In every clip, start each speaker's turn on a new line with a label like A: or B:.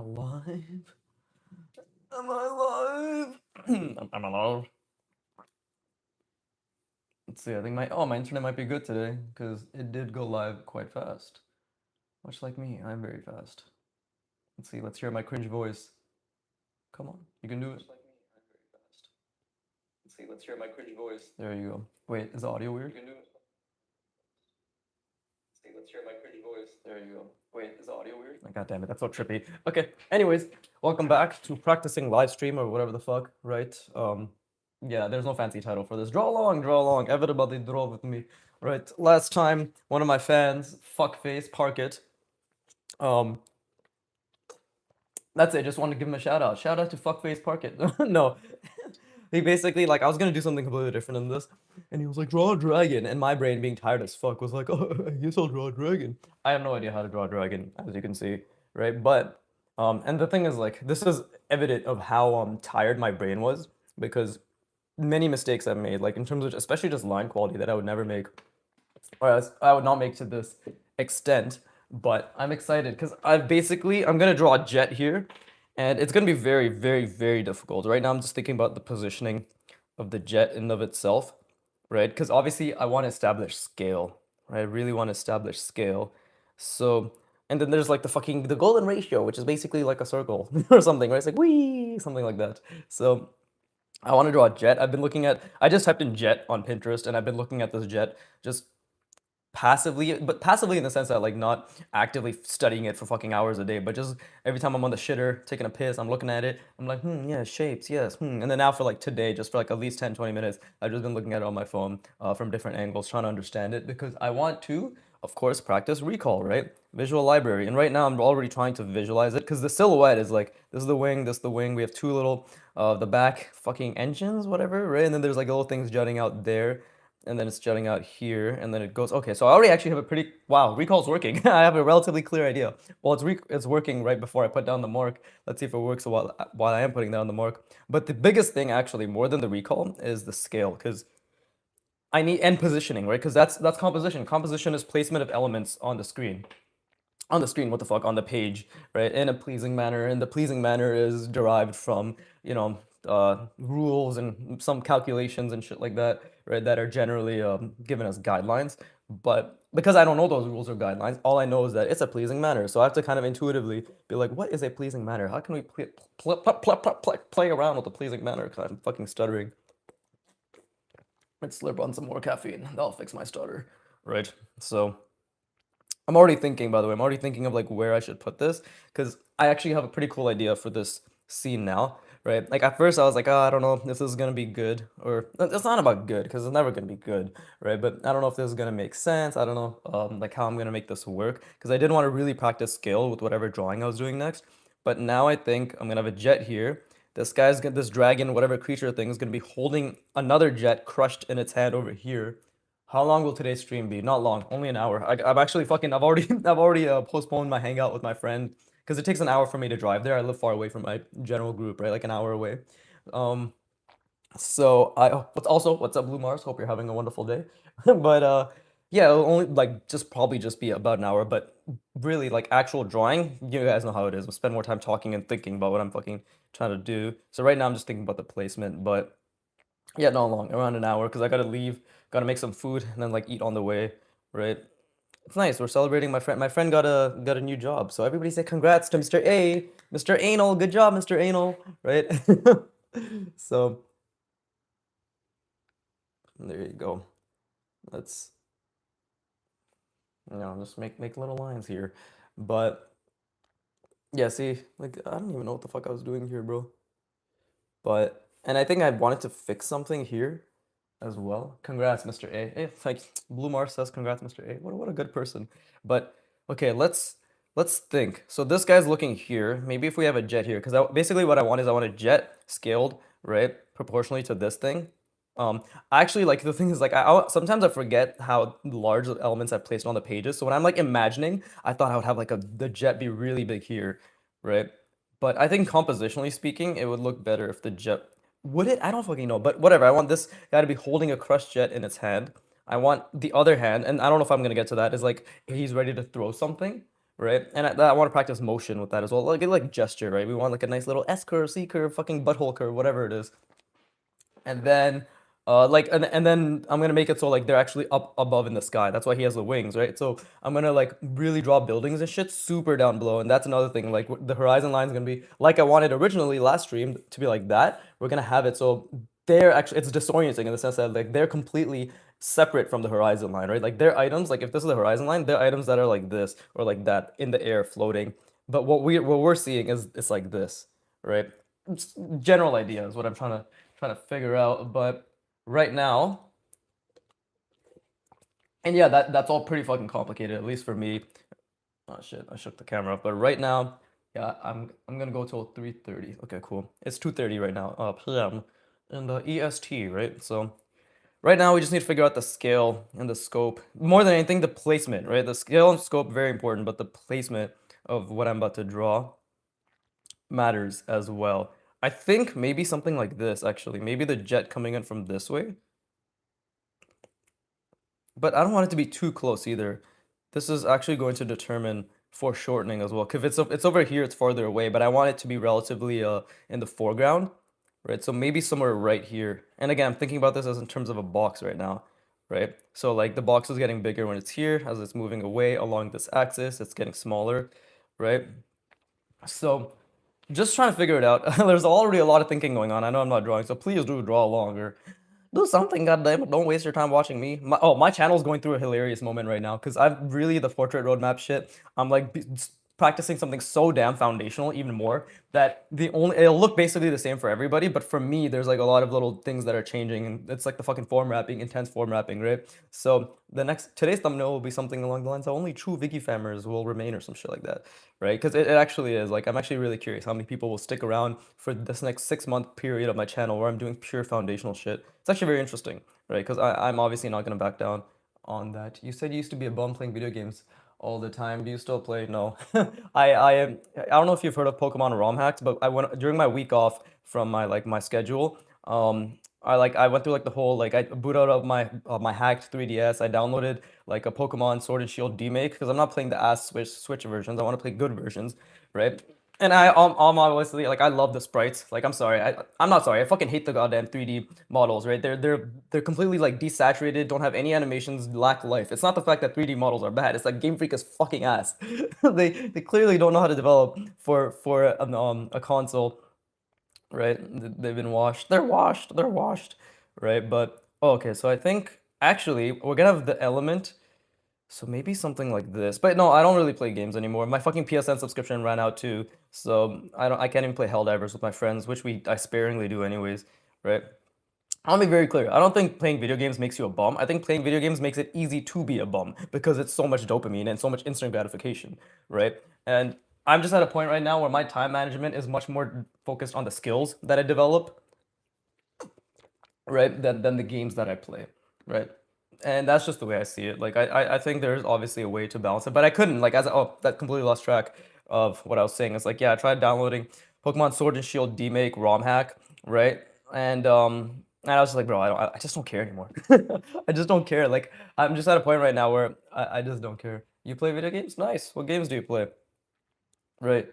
A: alive? Am I alive? I'm alive. Let's see, I think my internet might be good today, because it did go live quite fast. Much like me, I'm very fast. Let's see, let's hear my cringe voice. Come on, you can do it. Much like me, I'm very fast. Let's see, let's hear my cringe voice. There you go. Wait, is the audio weird? You can do it. Let's see, let's hear my cringe voice. There you go. Wait, is the audio weird? God damn it, that's so trippy. Okay, anyways, welcome back to practicing live stream or whatever the fuck, right? Yeah, there's no fancy title for this. Draw along. Everybody draw with me. Right. Last time, one of my fans, fuckface, park it. That's it. Just wanted to give him a shout out. Shout out to fuckface, park it. No, he basically like I was gonna do something completely different in this, and he was like draw a dragon, and my brain being tired as fuck was like, oh, I guess I'll draw a dragon. I have no idea how to draw a dragon, as you can see, right? But and the thing is like this is evident of how tired my brain was because many mistakes I've made, like in terms of especially just line quality that I would never make, or else I would not make to this extent. But I'm excited because I'm gonna draw a jet here, and it's gonna be very, very, very difficult. Right now, I'm just thinking about the positioning of the jet in of itself, right? Because obviously, I want to establish scale, right? I really want to establish scale. So, and then there's like the golden ratio, which is basically like a circle or something, right? It's like wee, something like that. So I want to draw a jet. I just typed in jet on Pinterest and I've been looking at this jet just passively, but passively in the sense that like not actively studying it for fucking hours a day, but just every time I'm on the shitter, taking a piss, I'm looking at it, I'm like, yeah, shapes, yes, And then now for like today, just for like at least 10, 20 minutes, I've just been looking at it on my phone from different angles, trying to understand it because I want to, of course, practice recall, right? Visual library. And right now I'm already trying to visualize it because the silhouette is like, this is the wing, this is the wing. We have two little, the back fucking engines, whatever, right? And then there's like little things jutting out there and then it's jutting out here, and then it goes, okay, so I already actually have a pretty, wow, recall's working. I have a relatively clear idea. Well, it's working right before I put down the mark. Let's see if it works while I am putting down the mark. But the biggest thing, actually, more than the recall, is the scale, because I need, and positioning, right? Because that's composition. Composition is placement of elements on the screen. On the screen, what the fuck, on the page, right? In a pleasing manner, and the pleasing manner is derived from, rules and some calculations and shit like that, right? That are generally given as guidelines. But because I don't know those rules or guidelines, all I know is that it's a pleasing manner. So I have to kind of intuitively be like, what is a pleasing manner? How can we play around with the pleasing manner? Because I'm fucking stuttering. Let's slurp on some more caffeine. That'll fix my stutter, right? So I'm already thinking, by the way, I'm already thinking of like where I should put this because I actually have a pretty cool idea for this scene now, right? Like at first I was like, oh, I don't know if this is gonna be good, or it's not about good because it's never gonna be good, right? But I don't know if this is gonna make sense. I don't know like how I'm gonna make this work because I did want to really practice scale with whatever drawing I was doing next. But now I think I'm gonna have a jet here. This dragon, whatever creature thing is gonna be holding another jet crushed in its hand over here. How long will today's stream be? Not long, only an hour. I'm actually I've already postponed my hangout with my friend because it takes an hour for me to drive there. I live far away from my general group, right? Like an hour away. Um, what's up, Blue Mars? Hope you're having a wonderful day. But yeah, it'll only like probably just be about an hour. But really, like actual drawing, you guys know how it is. We'll spend more time talking and thinking about what I'm fucking trying to do. So right now I'm just thinking about the placement, but yeah, not long, around an hour, because I gotta leave, gotta make some food, and then like eat on the way, right? It's nice. We're celebrating my friend. My friend got a new job, so everybody say congrats to Mr. A, Mr. Anal. Good job, Mr. Anal, right? So there you go. Let's just make little lines here, but yeah, see, like I don't even know what the fuck I was doing here, bro. But and I think I wanted to fix something here as well. Congrats, Mr. A. Hey, thanks. Blue Mars says congrats, Mr. A. What a good person. But okay, let's think. So this guy's looking here. Maybe if we have a jet here, because basically what I want is I want a jet scaled, right, proportionally to this thing. Actually, like the thing is, like sometimes I forget how large the elements I've placed on the pages. So when I'm like imagining, I thought I would have like the jet be really big here, right? But I think compositionally speaking, it would look better if the jet would it? I don't fucking know, but whatever. I want this guy to be holding a crushed jet in its hand. I want the other hand, and I don't know if I'm gonna get to that, is like he's ready to throw something, right? And I want to practice motion with that as well, like gesture, right? We want like a nice little S curve, C curve, fucking butthole curve, whatever it is. And then and then I'm gonna make it so like they're actually up above in the sky. That's why he has the wings, right? So I'm gonna like really draw buildings and shit super down below. And that's another thing. Like the horizon line is gonna be like I wanted originally last stream to be like that. We're gonna have it so they're actually, it's disorienting in the sense that like they're completely separate from the horizon line, right? Like their items, like if this is the horizon line, they're items that are like this or like that in the air floating. But what we're seeing is it's like this, right? General idea is what I'm trying to figure out. But right now, and yeah, that's all pretty fucking complicated, at least for me. Oh shit, I shook the camera up. But right now, yeah, I'm gonna go till 3:30. Okay, cool. It's 2:30 right now, PM, and EST, right? So right now we just need to figure out the scale and the scope. More than anything, the placement, right? The scale and scope very important, but the placement of what I'm about to draw matters as well. I think maybe something like this actually. Maybe the jet coming in from this way. But I don't want it to be too close either. This is actually going to determine foreshortening as well. Cause if it's over here, it's farther away, but I want it to be relatively in the foreground, right? So maybe somewhere right here. And again, I'm thinking about this as in terms of a box right now, right? So like the box is getting bigger when it's here, as it's moving away along this axis, it's getting smaller, right? So just trying to figure it out. There's already a lot of thinking going on. I know I'm not drawing, so please do draw along or do something, goddammit. Don't waste your time watching me. My channel's going through a hilarious moment right now because I've really the portrait roadmap shit. I'm like practicing something so damn foundational, even more that it'll look basically the same for everybody, but for me, there's like a lot of little things that are changing, and it's like the fucking form wrapping, intense form wrapping, right? So today's thumbnail will be something along the lines of only true Vicky famers will remain or some shit like that, right? Because it actually is like I'm actually really curious how many people will stick around for this next 6 month period of my channel where I'm doing pure foundational shit. It's actually very interesting, right? Because I'm obviously not gonna back down on that. You said you used to be a bum playing video games all the time. Do you still play? No. I don't know if you've heard of Pokemon ROM hacks, but I went during my week off from my schedule. I went through like the whole like I booted up my hacked 3DS. I downloaded like a Pokemon Sword and Shield demake because I'm not playing the ass Switch versions. I want to play good versions, right? And I'm obviously like I love the sprites. Like I'm sorry, I'm not sorry. I fucking hate the goddamn 3D models, right? They're completely like desaturated, don't have any animations, lack life. It's not the fact that 3D models are bad. It's like Game Freak is fucking ass. They clearly don't know how to develop for a console, right? They've been washed. They're washed. They're washed, right? But oh, okay, so I think actually we're gonna have the element. So maybe something like this. But no, I don't really play games anymore. My fucking PSN subscription ran out too. So I can't even play Helldivers with my friends, which I sparingly do anyways, right? I'll be very clear. I don't think playing video games makes you a bum. I think playing video games makes it easy to be a bum because it's so much dopamine and so much instant gratification, right? And I'm just at a point right now where my time management is much more focused on the skills that I develop, right, than the games that I play, right? And that's just the way I see it. Like I think there's obviously a way to balance it, but I couldn't like that completely lost track of what I was saying. It's like yeah, I tried downloading Pokemon Sword and Shield demake ROM hack, right? And I was just like, bro, I just don't care anymore. I just don't care. Like I'm just at a point right now where I just don't care. You play video games? Nice. What games do you play? Right.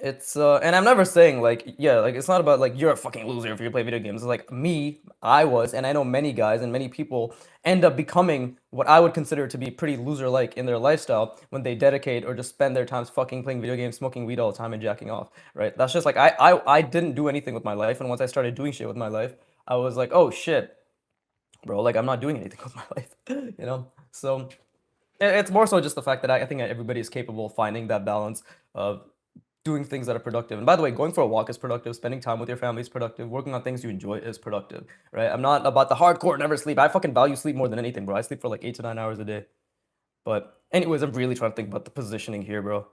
A: It's and I'm never saying like yeah, like it's not about like you're a fucking loser if you play video games. It's like me, I was, and I know many guys and many people end up becoming what I would consider to be pretty loser-like in their lifestyle when they dedicate or just spend their times fucking playing video games, smoking weed all the time, and jacking off. Right? That's just like I didn't do anything with my life, and once I started doing shit with my life, I was like, oh shit, bro, like I'm not doing anything with my life, you know. So it's more so just the fact that I think that everybody is capable of finding that balance of doing things that are productive. And by the way, going for a walk is productive. Spending time with your family is productive. Working on things you enjoy is productive, right? I'm not about the hardcore never sleep. I fucking value sleep more than anything, bro. I sleep for like 8 to 9 hours a day. But anyways, I'm really trying to think about the positioning here, bro.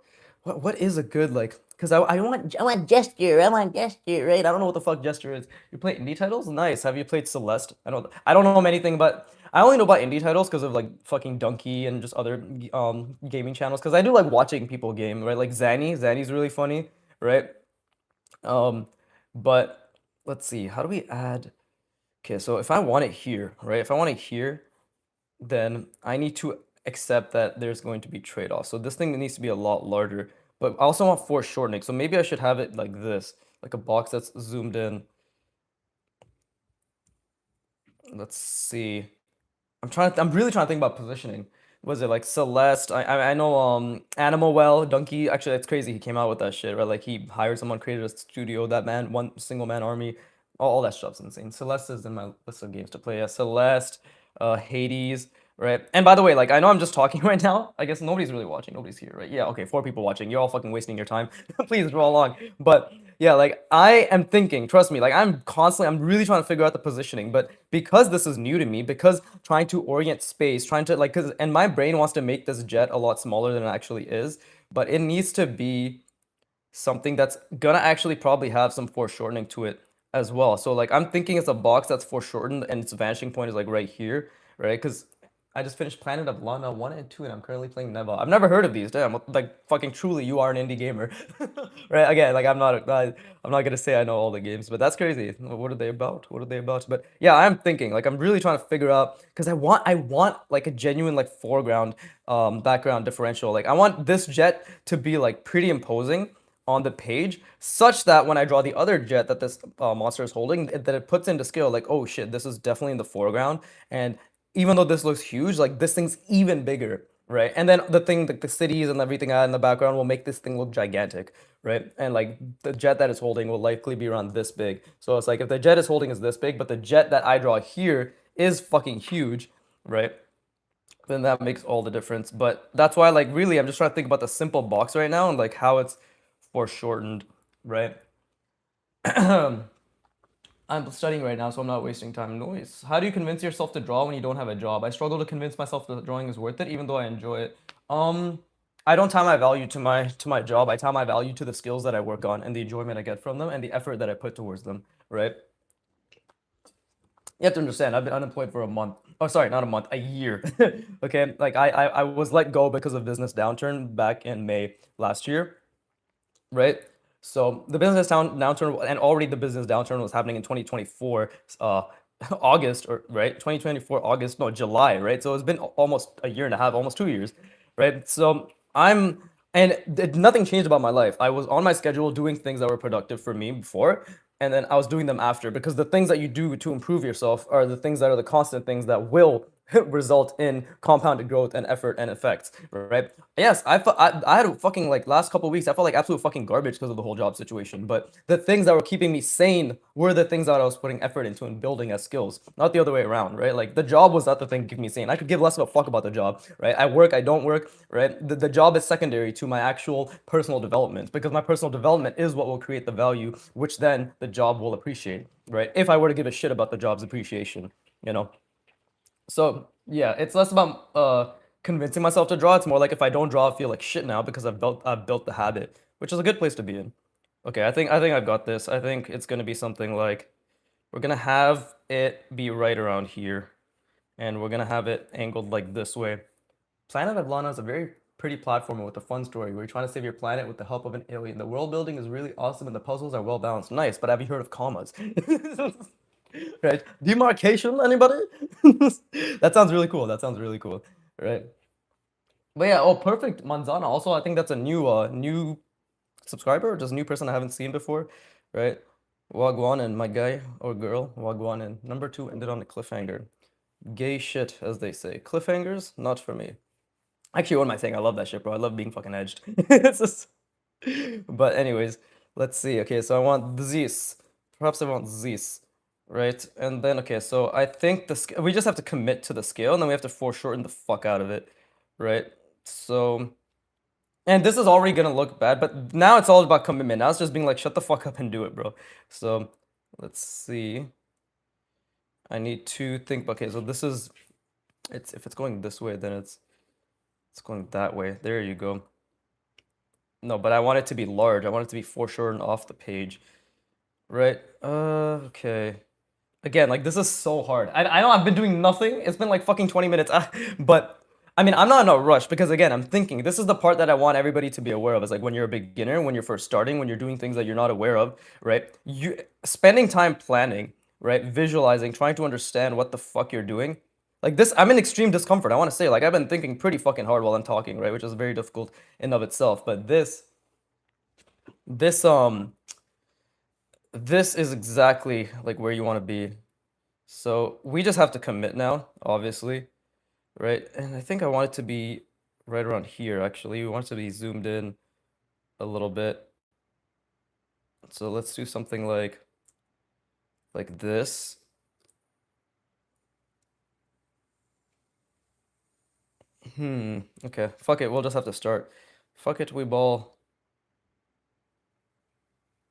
A: What is a good like? Cause I want gesture. I want gesture, right? I don't know what the fuck gesture is. You play indie titles? Nice. Have you played Celeste? I don't know anything, but I only know about indie titles because of like fucking Donkey and just other gaming channels. Cause I do like watching people game, right? Like Zanny's really funny, right? Um, but let's see. How do we add? Okay, so if I want it here, right? If I want it here, then I need to except that there's going to be trade-offs. So this thing needs to be a lot larger, but I also want foreshortening. So maybe I should have it like this, like a box that's zoomed in. Let's see. I'm really trying to think about positioning. Was it like Celeste? I know Animal Well, Donkey. Actually, that's crazy. He came out with that shit, right? Like he hired someone, created a studio. That man, one single man army. All that stuff's insane. Celeste is in my list of games to play. Yeah, Celeste, Hades, right? And by the way, like I know I'm just talking right now. I guess nobody's really watching. Nobody's here, right? Yeah, okay, 4 people watching. You're all fucking wasting your time. Please draw along. But yeah, like I am thinking, trust me, like I'm really trying to figure out the positioning, but because this is new to me, because trying to orient space, trying to like, and my brain wants to make this jet a lot smaller than it actually is, but it needs to be something that's gonna actually probably have some foreshortening to it as well. So like I'm thinking it's a box that's foreshortened and its vanishing point is like right here, right? Because I just finished Planet of Lana 1 and 2 and I'm currently playing Neva. I've never heard of these. Damn, like fucking truly you are an indie gamer. Right? Again, like I'm not gonna say I know all the games, but that's crazy. What are they about? What are they about? But yeah, I'm thinking like I'm really trying to figure out because I want like a genuine like foreground background differential. Like I want this jet to be like pretty imposing on the page such that when I draw the other jet that this monster is holding, that it puts into scale like, oh shit, this is definitely in the foreground. And even though this looks huge, like this thing's even bigger, right? And then the thing, like the cities and everything out in the background will make this thing look gigantic, right? And like the jet that it's holding will likely be around this big. So it's like if the jet is holding is this big, but the jet that I draw here is fucking huge, right? Then that makes all the difference. But that's why, like, really, I'm just trying to think about the simple box right now and like how it's foreshortened, right? I'm studying right now, so I'm not wasting time. Noise. How do you convince yourself to draw when you don't have a job? I struggle to convince myself that drawing is worth it, even though I enjoy it. Um, I don't tie my value to my job. I tie my value to the skills that I work on and the enjoyment I get from them and the effort that I put towards them, right? You have to understand, I've been unemployed for a month. Oh, sorry, not a month, a year. Okay, like I was let go because of business downturn back in May last year, right? So the downturn, and already the business downturn was happening in 2024, August, or right, 2024 August, no, July, right? So it's been almost a year and a half, almost 2 years, right? So nothing changed about my life. I was on my schedule doing things that were productive for me before, and then I was doing them after because the things that you do to improve yourself are the things that are the constant things that will result in compounded growth and effort and effects, right? Yes, I had a fucking like last couple of weeks, I felt like absolute fucking garbage because of the whole job situation. But the things that were keeping me sane were the things that I was putting effort into and building as skills, not the other way around, right? Like the job was not the thing keeping me sane. I could give less of a fuck about the job, right? I work, I don't work, right? The job is secondary to my actual personal development because my personal development is what will create the value, which then the job will appreciate, right? If I were to give a shit about the job's appreciation, you know? So yeah, it's less about convincing myself to draw. It's more like if I don't draw, I feel like shit now because I've built the habit, which is a good place to be in. Okay, I think I've got this. I think it's gonna be something like we're gonna have it be right around here, and we're gonna have it angled like this way. Planet of Lana is a very pretty platformer with a fun story where you're trying to save your planet with the help of an alien. The world building is really awesome and the puzzles are well balanced. Nice, but have you heard of commas? Right? Demarcation, anybody? That sounds really cool. That sounds really cool. Right. But yeah, oh perfect. Manzana. Also, I think that's a new subscriber, just a new person I haven't seen before. Right? Wagwan and my guy or girl, Wagwan and number two ended on a cliffhanger. Gay shit, as they say. Cliffhangers, not for me. Actually, what am I saying? I love that shit, bro. I love being fucking edged. It's just... But anyways, let's see. Okay, so I want this. Perhaps I want this, right? And then, okay, so I think we just have to commit to the scale, and then we have to foreshorten the fuck out of it, right? So, and this is already gonna look bad, but now it's all about commitment. Now it's just being like, shut the fuck up and do it, bro. So, let's see. I need to think. Okay, so this is, if it's going this way, then it's going that way. There you go. No, but I want it to be large. I want it to be foreshortened off the page. Right? Okay. Again, like this is so hard. I know I've been doing nothing. It's been like fucking 20 minutes. But I mean, I'm not in a rush because again, I'm thinking this is the part that I want everybody to be aware of. Is like when you're a beginner, when you're first starting, when you're doing things that you're not aware of, right? You spending time planning, right? Visualizing, trying to understand what the fuck you're doing Like this, I'm in extreme discomfort. I want to say, like I've been thinking pretty fucking hard while I'm talking, right? Which is very difficult in of itself. But this, this is exactly like where you want to be. So we just have to commit now, obviously, right? And I think I want it to be right around here, actually. We want it to be zoomed in a little bit. So let's do something like this. Okay. Fuck it. We'll just have to start. Fuck it, we ball.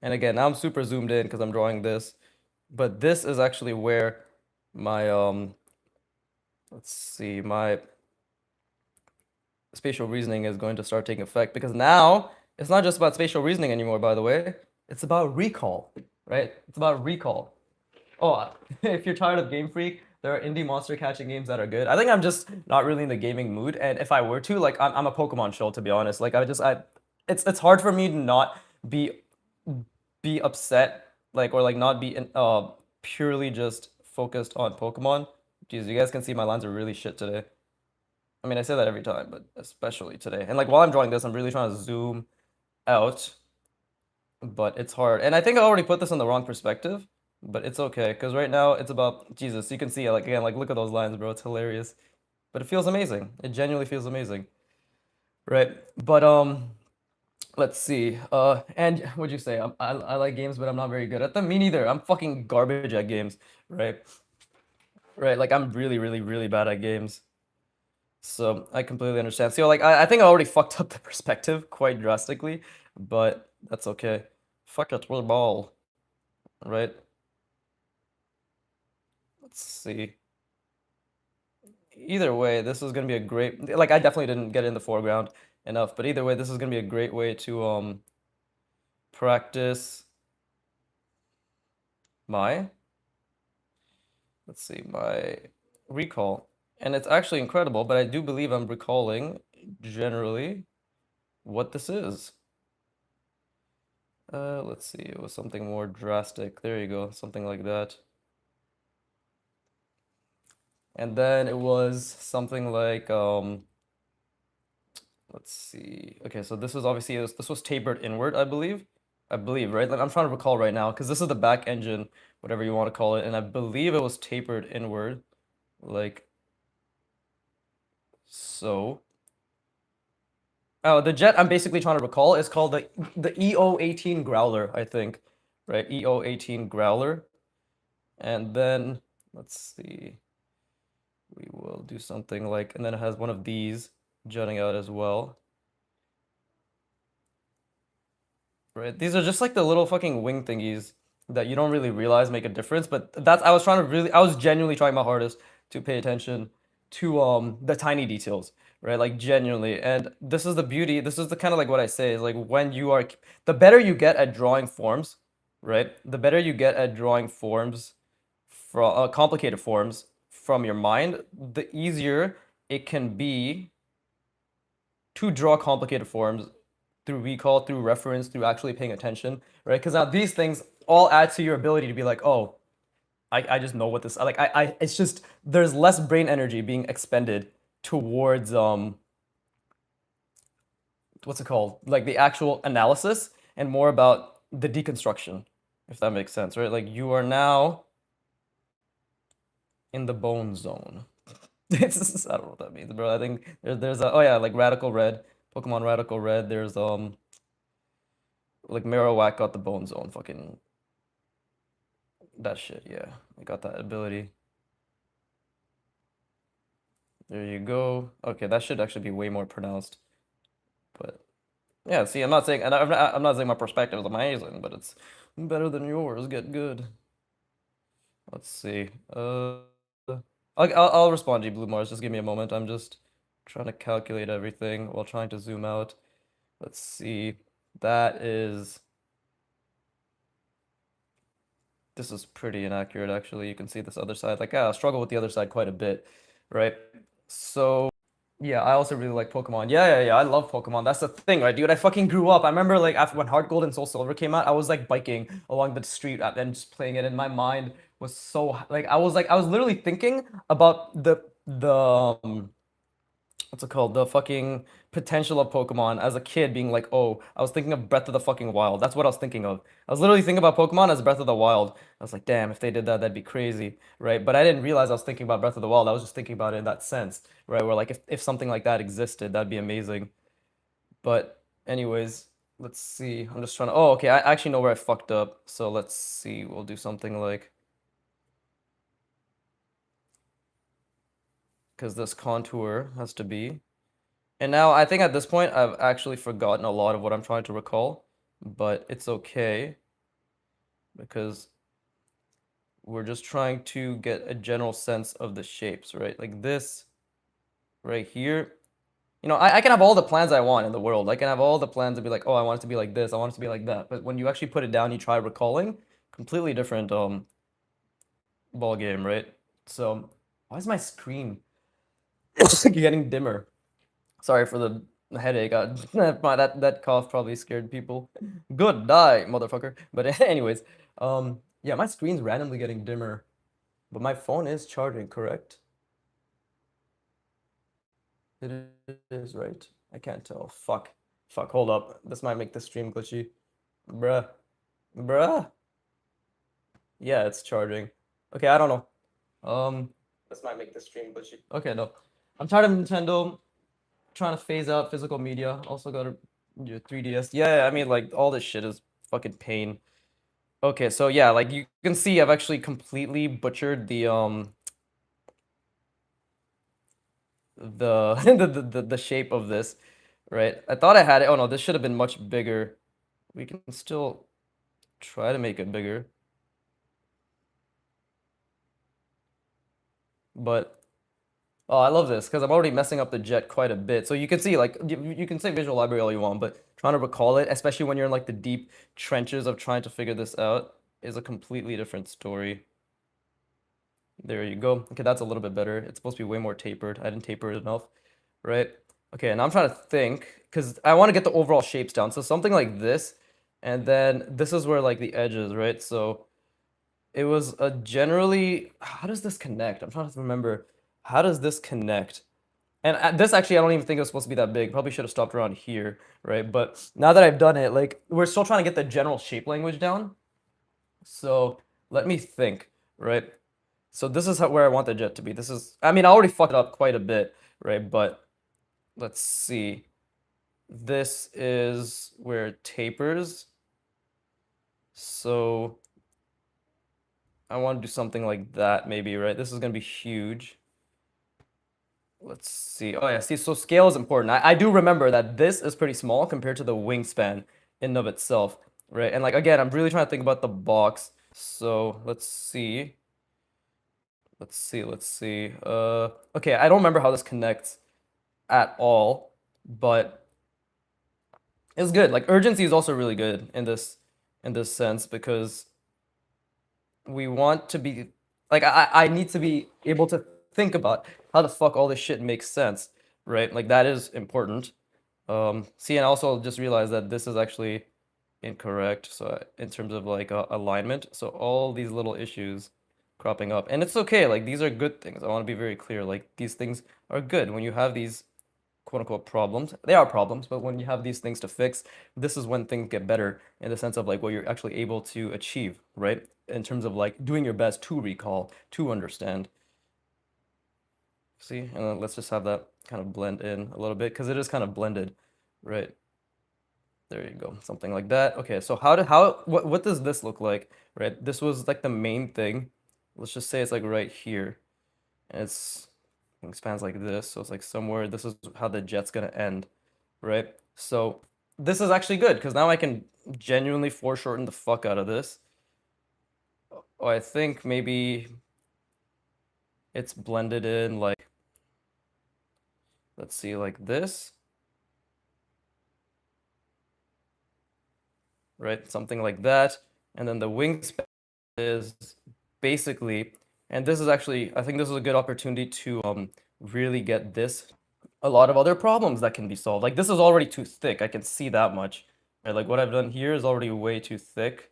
A: And again, now I'm super zoomed in because I'm drawing this. But this is actually where my let's see, my spatial reasoning is going to start taking effect, because now it's not just about spatial reasoning anymore, by the way. It's about recall, right? It's about recall. Oh, if you're tired of Game Freak, there are indie monster catching games that are good. I think I'm just not really in the gaming mood, and if I were to, like, I'm a Pokemon shill, to be honest. Like, it's hard for me to not be be upset, like, or like not be purely just focused on Pokemon. Jeez, you guys can see my lines are really shit today. I mean, I say that every time, but especially today. And like while I'm drawing this, I'm really trying to zoom out, but it's hard. And I think I already put this in the wrong perspective, but it's okay, because right now it's about Jesus. You can see, like, again, like, look at those lines, bro. It's hilarious, but it feels amazing. It genuinely feels amazing, right? But let's see. And what'd you say? I like games, but I'm not very good at them. Me neither. I'm fucking garbage at games, right? Right. Like I'm really, really, really bad at games. So I completely understand. So like I think I already fucked up the perspective quite drastically, but that's okay. Fuck it, we're ball, right? Let's see. Either way, this is gonna be a great, like I definitely didn't get in the foreground enough, but either way, this is gonna be a great way to practice my, let's see, my recall. And it's actually incredible, but I do believe I'm recalling generally what this is. Let's see, it was something more drastic. There you go, something like that. And then it was something like, let's see. Okay, so this was obviously, this was tapered inward, I believe. I believe, right? Like, I'm trying to recall right now, because this is the back engine, whatever you want to call it, and I believe it was tapered inward, like so. Oh, the jet I'm basically trying to recall is called the EO18 Growler, I think, right? EO18 Growler. And then, let's see, we will do something like, and then it has one of these jutting out as well. Right? These are just like the little fucking wing thingies that you don't really realize make a difference, but that's, I was trying to really, I was genuinely trying my hardest to pay attention to the tiny details, right? Like genuinely. And this is the beauty, this is the kind of like what I say is like when you are, the better you get at drawing forms, right? The better you get at drawing forms from complicated forms from your mind, the easier it can be to draw complicated forms through recall, through reference, through actually paying attention, right? Because now these things all add to your ability to be like, oh, I just know what this, like, it's just, there's less brain energy being expended towards, what's it called? Like the actual analysis and more about the deconstruction, if that makes sense, right? Like you are now in the bone zone. It's, I don't know what that means, bro. I think there's a, oh yeah, like Radical Red, Pokemon Radical Red. There's like Marowak got the bone zone, fucking that shit. Yeah, I got that ability. There you go. Okay, that should actually be way more pronounced. But yeah, see, I'm not saying, and I'm not saying my perspective is amazing, but it's better than yours. Get good. Let's see. I'll respond to you, Blue Mars. Just give me a moment. I'm just trying to calculate everything while trying to zoom out. Let's see. That is. This is pretty inaccurate, actually. You can see this other side. Like, I struggle with the other side quite a bit, right? So, yeah, I also really like Pokemon. Yeah. I love Pokemon. That's the thing, right, dude? I fucking grew up. I remember, like, after when Heart Gold and Soul Silver came out, I was like biking along the street and just playing it, and my mind was so like I was literally thinking about the what's it called? The fucking potential of Pokemon as a kid being like, oh, I was thinking of Breath of the fucking Wild. That's what I was thinking of. I was literally thinking about Pokemon as Breath of the Wild. I was like, damn, if they did that, that'd be crazy, right? But I didn't realize I was thinking about Breath of the Wild. I was just thinking about it in that sense, right? Where like if something like that existed, that'd be amazing. But anyways, let's see. I'm just trying to. Oh, okay. I actually know where I fucked up. So let's see. We'll do something like because this contour has to be. And now I think at this point I've actually forgotten a lot of what I'm trying to recall, but it's okay because we're just trying to get a general sense of the shapes, right? Like this right here. You know, I can have all the plans I want in the world. I can have all the plans to be like, oh, I want it to be like this, I want it to be like that. But when you actually put it down, you try recalling, completely different ball game, right? So why is my screen getting dimmer? Sorry for the headache. That cough probably scared people. Good, die, motherfucker. But anyways, yeah, my screen's randomly getting dimmer, but my phone is charging, correct? It is, right? I can't tell. Fuck. Fuck, hold up. This might make the stream glitchy. Bruh. Bruh. Yeah, it's charging. Okay, I don't know. This might make the stream glitchy. Okay, no. I'm tired of Nintendo trying to phase out physical media. Also got a 3DS. Yeah, I mean, like, all this shit is fucking pain. Okay, so yeah, like you can see I've actually completely butchered the the shape of this, right? I thought I had it. Oh no, this should have been much bigger. We can still try to make it bigger. But oh, I love this because I'm already messing up the jet quite a bit. So you can see like you can say visual library all you want, but trying to recall it, especially when you're in like the deep trenches of trying to figure this out, is a completely different story. There you go. Okay, that's a little bit better. It's supposed to be way more tapered. I didn't taper it enough, right? Okay, and I'm trying to think because I want to get the overall shapes down. So something like this, and then this is where like the edges, right? So it was a generally, how does this connect? I'm trying to remember. How does this connect? And this actually, I don't even think it was supposed to be that big. Probably should have stopped around here, right? But now that I've done it, like we're still trying to get the general shape language down. So let me think, right? So this is where I want the jet to be. This is, I mean, I already fucked it up quite a bit, right? But let's see. This is where it tapers. So I want to do something like that maybe, right? This is going to be huge. Let's see. Oh yeah, see, so scale is important. I do remember that this is pretty small compared to the wingspan in and of itself, right? And like again, I'm really trying to think about the box. So let's see. Let's see, let's see. Okay, I don't remember how this connects at all, but it's good. Like urgency is also really good in this sense because we want to be like I need to be able to think about how the fuck all this shit makes sense, right? Like that is important. See, and I also just realized that this is actually incorrect. So in terms of like alignment, so all these little issues cropping up, and it's okay. Like these are good things. I want to be very clear. Like these things are good when you have these quote unquote problems. They are problems, but when you have these things to fix, this is when things get better in the sense of like what you're actually able to achieve, right? In terms of like doing your best to recall, to understand. See, and then let's just have that kind of blend in a little bit because it is kind of blended, right? There you go, something like that. Okay, so what does this look like, right? This was like the main thing. Let's just say it's like right here, and it expands like this, so it's like somewhere. This is how the jet's gonna end, right? So this is actually good because now I can genuinely foreshorten the fuck out of this. Oh, I think maybe it's blended in like, let's see, like this, right? Something like that. And then the wingspan is basically, and this is actually, I think this is a good opportunity to really get this. A lot of other problems that can be solved. Like this is already too thick. I can see that much. Right? Like what I've done here is already way too thick.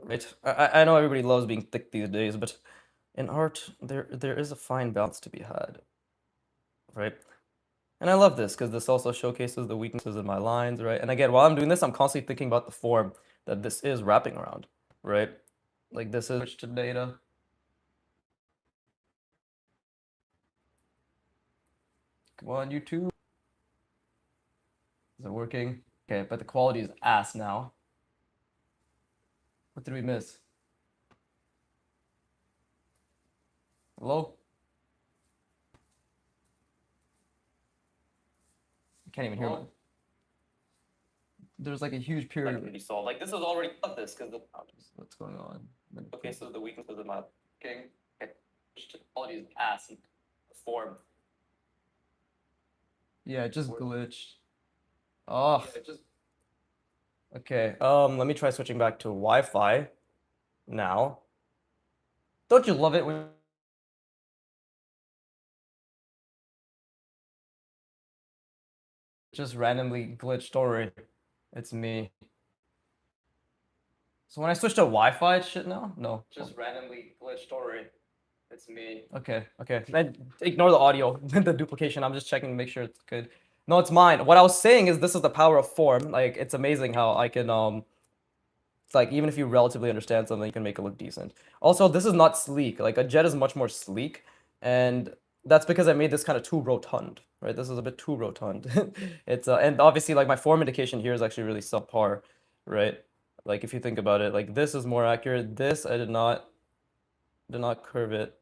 A: Right? I know everybody loves being thick these days, but in art, there is a fine balance to be had, right? And I love this because this also showcases the weaknesses in my lines, right? And again, while I'm doing this, I'm constantly thinking about the form that this is wrapping around, right? Like this is switch to data. Come on, YouTube. Is it working? Okay, but the quality is ass now. What did we miss? Hello? I can't even hear me. There's like a huge period. Like, solved. Like this was already got this because the what's going on? Okay, so the weaknesses of my king. Okay, quality is ass and form. Yeah, it just glitched. Oh. Yeah, it just. Okay. Let me try switching back to Wi-Fi now. Don't you love it when just randomly glitch story? It's me. So when I switch to Wi-Fi, it's shit now? No. Just randomly glitch story. It's me. Okay, okay. Ignore the audio, the duplication. I'm just checking to make sure it's good. No, it's mine. What I was saying is this is the power of form. Like, it's amazing how I can, it's like, even if you relatively understand something, you can make it look decent. Also, this is not sleek. Like, a jet is much more sleek, and that's because I made this kind of too rotund, right? This is a bit too rotund. It's, and obviously, like, my form indication here is actually really subpar, right? Like, if you think about it, like, this is more accurate. This, I did not curve it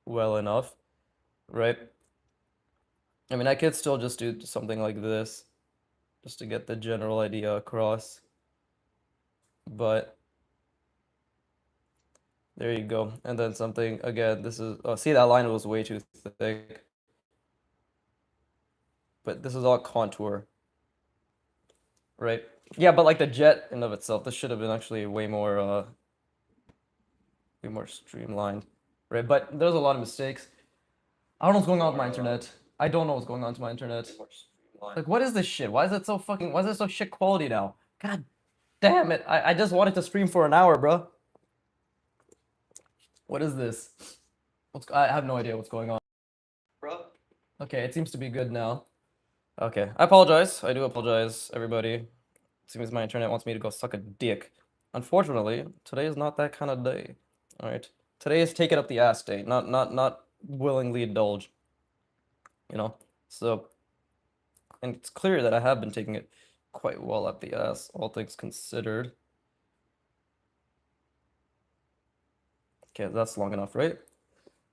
A: well enough, right? I mean, I could still just do something like this, just to get the general idea across. But there you go. And then something, again, this is, oh, see, that line was way too thick. But this is all contour, right? Yeah, but like the jet in of itself, this should have been actually way more streamlined, right? But there's a lot of mistakes. I don't know what's going on with my internet. I don't know what's going on to my internet. Like, what is this shit? Why is it so fucking, why is it so shit quality now? God damn it. I just wanted to stream for an hour, bro. What is this? I have no idea what's going on. Bro? Okay, it seems to be good now. Okay, I apologize. I do apologize, everybody. It seems my internet wants me to go suck a dick. Unfortunately, today is not that kind of day. All right, today is take it up the ass day, not willingly indulge. You know, so, and it's clear that I have been taking it quite well up the ass, all things considered. Okay, that's long enough, right?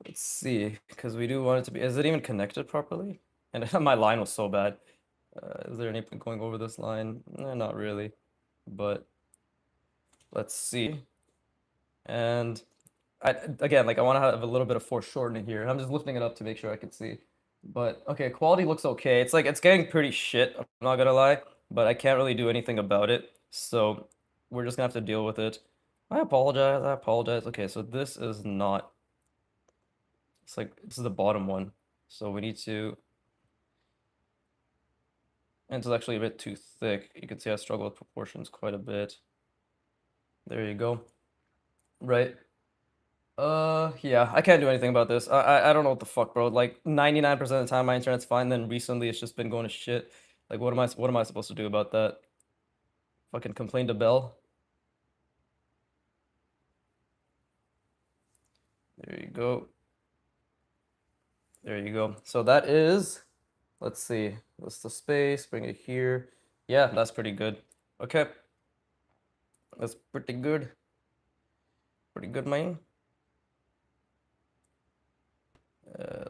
A: Let's see, because we do want it to be. Is it even connected properly? And my line was so bad. Is there anything going over this line? Not really, but let's see. And again, like I want to have a little bit of foreshortening here. I'm just lifting it up to make sure I can see. But okay, quality looks okay. It's like it's getting pretty shit, I'm not gonna lie, but I can't really do anything about it. So we're just gonna have to deal with it. I apologize. I apologize. Okay, so this is not. It's like this is the bottom one. So we need to. And it's actually a bit too thick. You can see I struggle with proportions quite a bit. There you go. Right. Yeah, I can't do anything about this. I don't know what the fuck, bro. Like 99% of the time my internet's fine, then recently it's just been going to shit. Like what am I supposed to do about that? Fucking complain to Bell? There you go. There you go. So that is, let's see, what's the space? Bring it here. Yeah, that's pretty good. Okay. That's pretty good. Pretty good, man.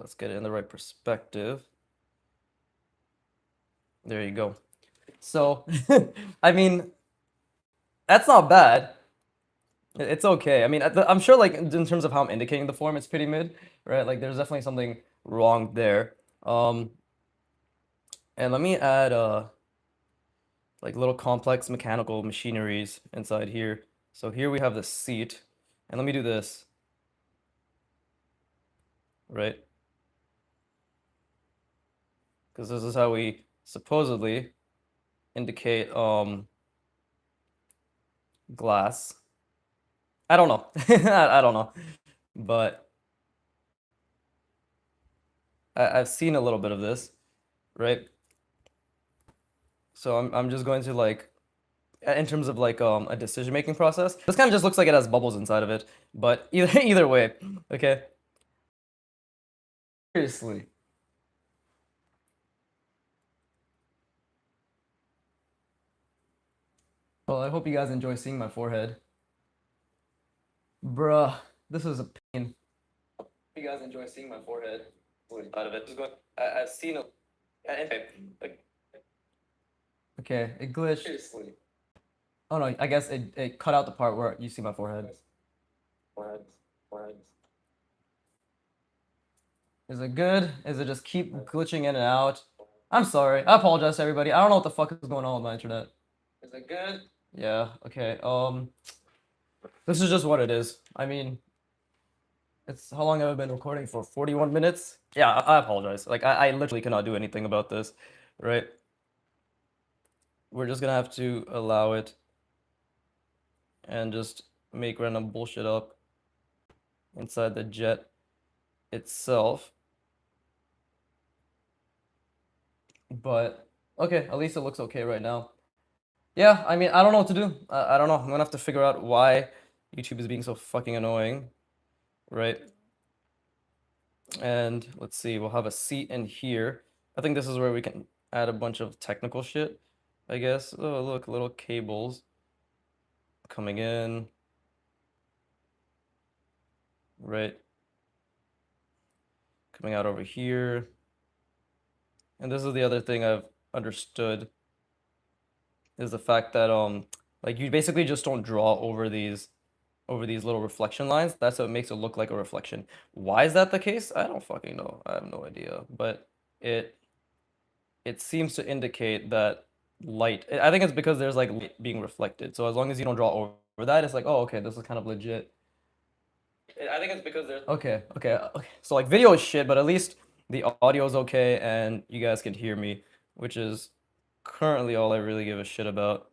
A: Let's get it in the right perspective. There you go. So, I mean, that's not bad. It's okay. I mean, I'm sure, like, in terms of how I'm indicating the form, it's pretty mid, right? Like, there's definitely something wrong there. And let me add, like, little complex mechanical machineries inside here. So here we have the seat. And let me do this, right? Because this is how we supposedly indicate, glass. I don't know. I don't know. But I've seen a little bit of this, right? So I'm just going to like in terms of like a decision making process. This kind of just looks like it has bubbles inside of it, but either way, okay. Seriously. Well, I hope you guys enjoy seeing my forehead. Bruh, this is a pain. You guys enjoy seeing my forehead. Out of it. Just going, I've seen a. Anyway, okay, it glitched. Seriously. Oh no, I guess it cut out the part where you see my forehead. Forehead. Forehead. Is it good? Is it just keep glitching in and out? I'm sorry. I apologize to everybody. I don't know what the fuck is going on with my internet. Is it good? Yeah, okay. This is just what it is. I mean, it's how long have I been recording for? 41 minutes? Yeah, I apologize. Like I literally cannot do anything about this, right? We're just gonna have to allow it and just make random bullshit up inside the jet itself. But okay, at least it looks okay right now. Yeah, I mean, I don't know what to do. I don't know. I'm gonna have to figure out why YouTube is being so fucking annoying, right? And let's see, we'll have a seat in here. I think this is where we can add a bunch of technical shit, I guess. Oh, look, little cables coming in, right? Coming out over here. And this is the other thing I've understood is the fact that like you basically just don't draw over these little reflection lines. That's what makes it look like a reflection. Why is that the case? I don't fucking know. I have no idea. But it seems to indicate that light. I think it's because there's like light being reflected. So as long as you don't draw over that, it's like, oh, okay, this is kind of legit. I think it's because there's okay, okay, okay. So like video is shit, but at least the audio is okay and you guys can hear me, which is currently all I really give a shit about.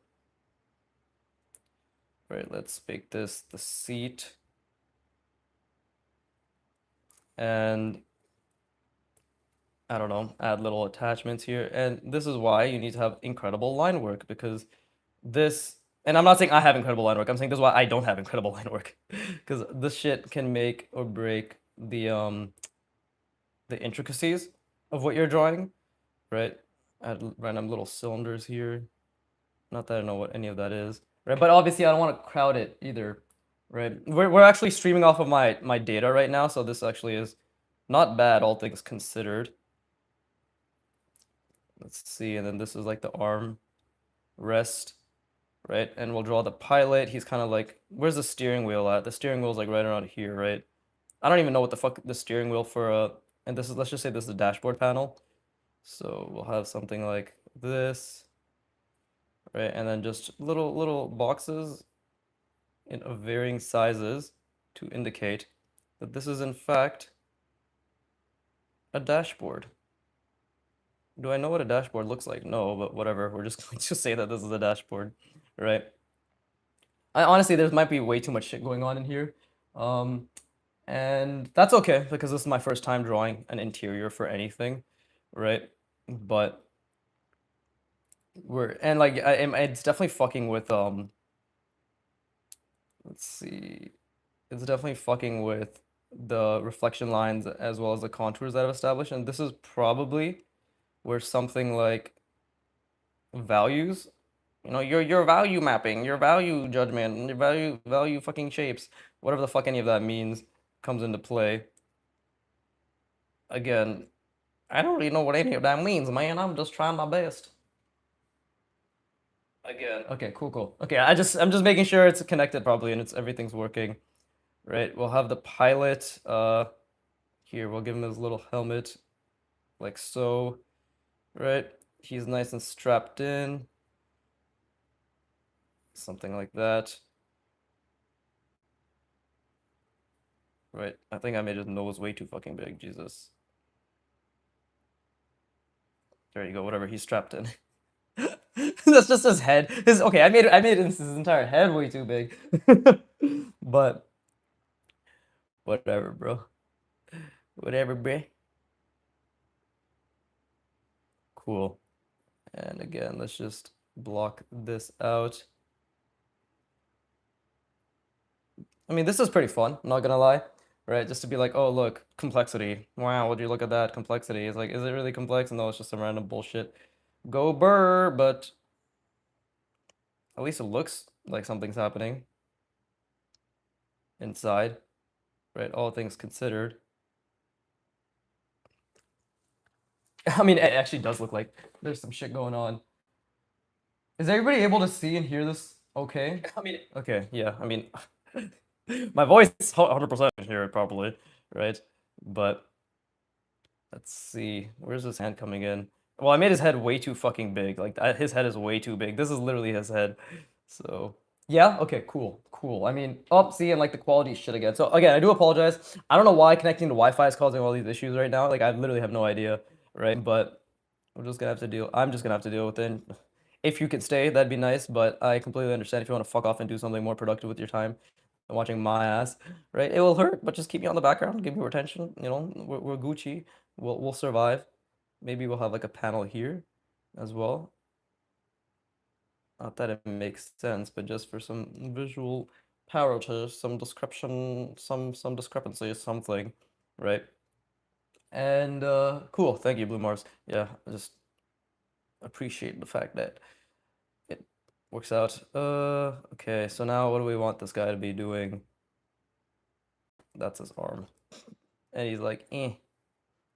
A: Right, let's make this the seat. And I don't know, add little attachments here. And this is why you need to have incredible line work because this, and I'm not saying I have incredible line work. I'm saying this is why I don't have incredible line work because this shit can make or break the intricacies of what you're drawing, right? Add random little cylinders here. Not that I know what any of that is, right? But obviously I don't want to crowd it either, right? We're actually streaming off of my data right now, so this actually is not bad, all things considered. Let's see, and then this is like the arm rest, right? And we'll draw the pilot. He's kind of like, where's the steering wheel at? The steering wheel's like right around here, right? I don't even know what the fuck the steering wheel for and this is, let's just say this is the dashboard panel. So we'll have something like this, right? And then just little boxes in of varying sizes to indicate that this is in fact a dashboard. Do I know what a dashboard looks like? No, but whatever. We're just going to say that this is a dashboard, right? I honestly, there might be way too much shit going on in here. And that's okay because this is my first time drawing an interior for anything, right? But and like it's definitely fucking with let's see. It's definitely fucking with the reflection lines as well as the contours that I've established. And this is probably where something like values, you know, your value mapping, your value judgment, your value fucking shapes, whatever the fuck any of that means, comes into play. Again, I don't really know what any of that means, man. I'm just trying my best. Again. Okay, cool. Okay, I'm just making sure it's connected properly and everything's working. Right, we'll have the pilot here, we'll give him his little helmet like so, right? He's nice and strapped in. Something like that. Right, I think I made his nose way too fucking big, Jesus. There you go, whatever, he's strapped in. That's just his head. Okay, I made his entire head way too big. But whatever, bro. Whatever, bro. cool. And again, let's just block this out. I mean, this is pretty fun, I'm not gonna lie, right? Just to be like, oh, look, complexity. Wow, would you look at that complexity? It's like, is it really complex? No, it's just some random bullshit. Go burr, but at least it looks like something's happening inside, right? All things considered. I mean, it actually does look like there's some shit going on. Is everybody able to see and hear this okay? I mean, okay, yeah, I mean, my voice 100% hear it properly, right? But let's see, where's his hand coming in? Well, I made his head way too fucking big. Like, his head is way too big. This is literally his head. So, yeah, okay, cool, cool. I mean, oh, see, and like the quality shit again. So, again, I do apologize. I don't know why connecting to Wi-Fi is causing all these issues right now. Like, I literally have no idea, right? But we're just gonna have to deal. I'm just gonna have to deal with it. If you could stay, that'd be nice. But I completely understand if you want to fuck off and do something more productive with your time than watching my ass, right? It will hurt, but just keep me on the background, give me your attention. You know, we're Gucci. We'll survive. Maybe we'll have like a panel here as well. Not that it makes sense, but just for some visual parity, some description, some discrepancy, something, right? And cool. Thank you, Blue Mars. Yeah, I just appreciate the fact that it works out. Okay, so now what do we want this guy to be doing? That's his arm. And he's like, eh.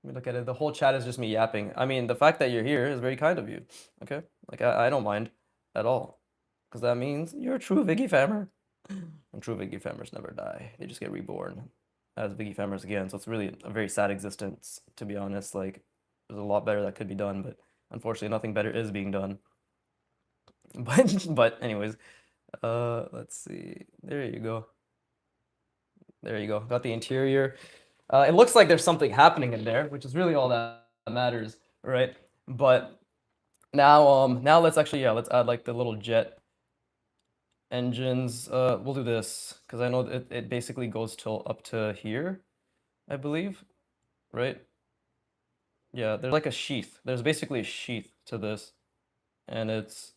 A: Let me look at it. The whole chat is just me yapping. I mean, the fact that you're here is very kind of you. Okay? Like, I don't mind at all. Because that means you're a true Viggy Fammer. And true Viggy Fammers never die. They just get reborn as Viggy Fammers again. So it's really a very sad existence, to be honest. Like, there's a lot better that could be done, but unfortunately, nothing better is being done. But anyways, let's see. There you go. There you go. Got the interior. It looks like there's something happening in there, which is really all that matters, right? But now let's actually, yeah, let's add like the little jet engines. We'll do this because I know it basically goes till up to here, I believe, right? Yeah, there's like a sheath. There's basically a sheath to this, and it's,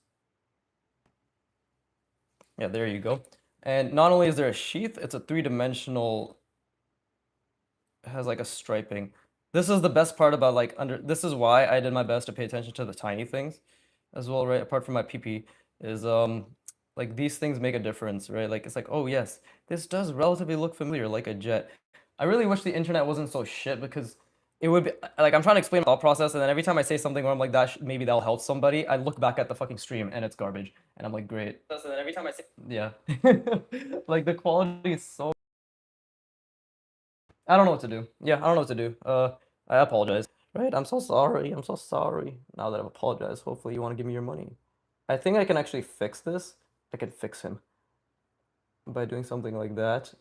A: yeah, there you go. And not only is there a sheath, it's a three-dimensional, it has like a striping. This is the best part about like this is why I did my best to pay attention to the tiny things as well, right? Apart from my PP is like these things make a difference, right? Like it's like, oh yes, this does relatively look familiar like a jet. I really wish the internet wasn't so shit because it would be like I'm trying to explain my thought process and then every time I say something where I'm like that maybe that'll help somebody, I look back at the fucking stream and it's garbage and I'm like great. So then every time I say yeah. Like the quality is so I don't know what to do. Yeah, I don't know what to do. I apologize. Right? I'm so sorry. I'm so sorry. Now that I've apologized, hopefully you want to give me your money. I think I can actually fix this. I can fix him by doing something like that.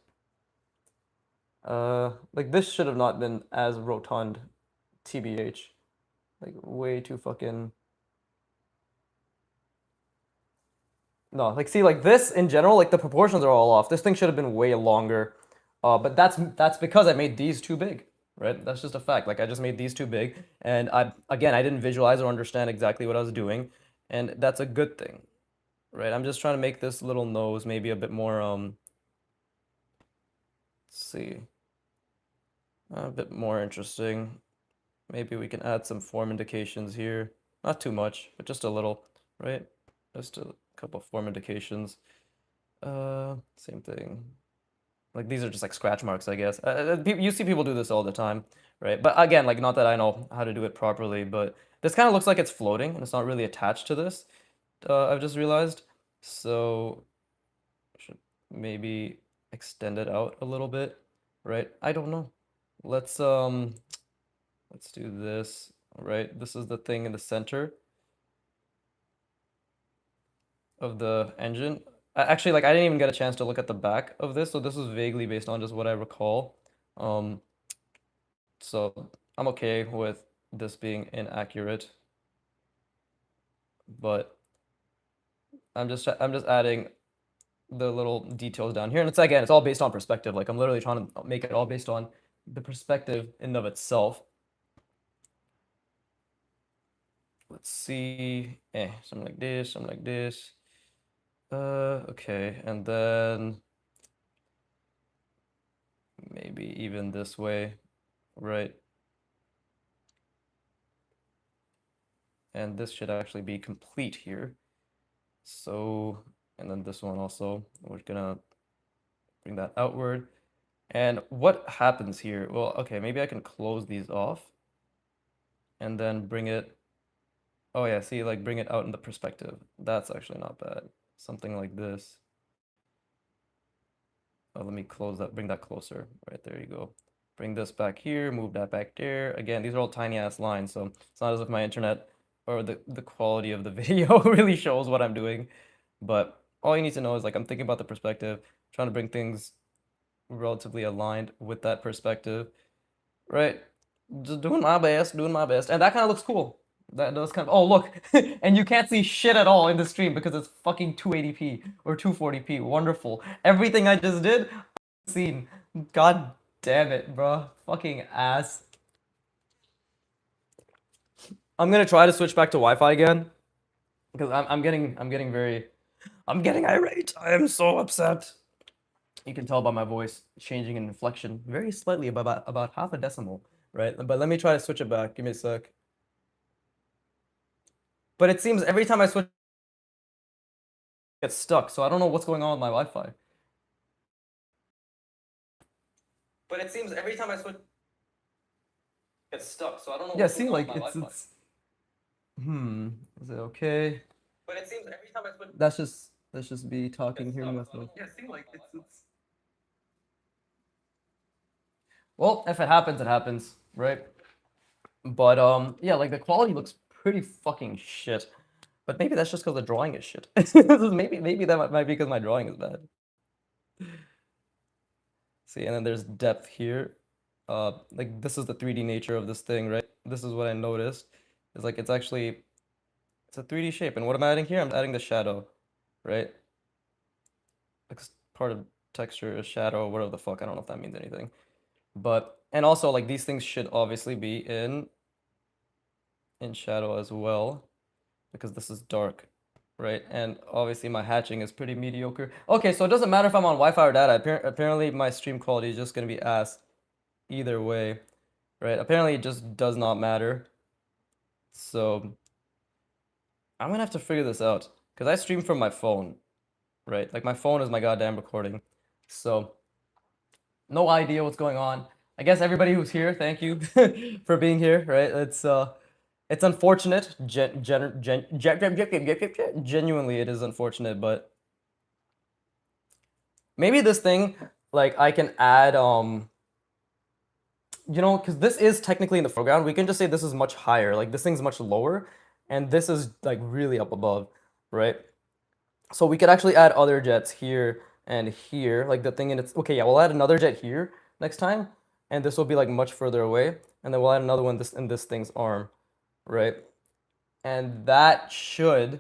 A: Like this should have not been as rotund, TBH. Like way too fucking. No, like see, like this in general, like the proportions are all off. This thing should have been way longer. But that's because I made these too big, right? That's just a fact. Like I just made these too big, and I didn't visualize or understand exactly what I was doing, and that's a good thing, right? I'm just trying to make this little nose maybe a bit more let's see, a bit more interesting. Maybe we can add some form indications here. Not too much, but just a little, right? Just a couple of form indications. Same thing. Like these are just like scratch marks, I guess. You see people do this all the time, right? But again, like not that I know how to do it properly, but this kind of looks like it's floating and it's not really attached to this. I've just realized. So should maybe extend it out a little bit, right? I don't know. Let's do this, right? This is the thing in the center of the engine. Actually, like I didn't even get a chance to look at the back of this, so this is vaguely based on just what I recall. So I'm okay with this being inaccurate, but I'm just adding the little details down here, and it's again, it's all based on perspective. Like I'm literally trying to make it all based on the perspective in and of itself. let's see, something like this, something like this. Okay, and then maybe even this way, right? And this should actually be complete here. So, and then this one also, we're gonna bring that outward. And what happens here? Well, okay, maybe I can close these off and then bring it, oh yeah, see, like bring it out in the perspective. That's actually not bad. Something like this. Oh, let me close that, bring that closer. Right, there you go. Bring this back here, move that back there. Again, these are all tiny ass lines, so it's not as if my internet or the quality of the video really shows what I'm doing. But all you need to know is like I'm thinking about the perspective, trying to bring things relatively aligned with that perspective, right? Just doing my best, doing my best. And that kind of looks cool. That does kind of, oh look, and you can't see shit at all in the stream because it's fucking 280p or 240p. Wonderful. Everything I just did, seen. God damn it, bro. Fucking ass. I'm gonna try to switch back to Wi-Fi again because I'm getting irate. I am so upset. You can tell by my voice changing in inflection very slightly, about half a decimal, right? But let me try to switch it back. Give me a sec. But it seems every time I switch, it gets stuck. So I don't know what's going on with my Wi-Fi. But it seems every time I switch, it gets stuck. So I don't know. Yeah, see, like it's. Is it okay? But it seems every time I switch. Let's just be talking here with myself. Yeah, see, like it's. Well, if it happens, it happens, right? But yeah, like the quality looks pretty fucking shit. But maybe that's just because the drawing is shit. Maybe that might be because my drawing is bad. See, and then there's depth here. Like this is the 3D nature of this thing, right? This is what I noticed. It's like it's actually it's a 3D shape. And what am I adding here? I'm adding the shadow, right? Like part of texture is shadow, whatever the fuck. I don't know if that means anything. But and also like these things should obviously be in shadow as well because this is dark, right? And obviously my hatching is pretty mediocre. Okay, so it doesn't matter if I'm on Wi-Fi or data. Apparently my stream quality is just gonna be ass either way, right? Apparently it just does not matter. So I'm gonna have to figure this out because I stream from my phone, right? Like my phone is my goddamn recording. So no idea what's going on. I guess everybody who's here, thank you for being here, right? It's unfortunate. Genuinely, it is unfortunate, but maybe this thing, like I can add, you know, because this is technically in the foreground. We can just say this is much higher. Like this thing's much lower, and this is like really up above, right? So we could actually add other jets here and here, like the thing in its. Okay, yeah, we'll add another jet here next time, and this will be like much further away, and then we'll add another one this in this thing's arm, right? And that should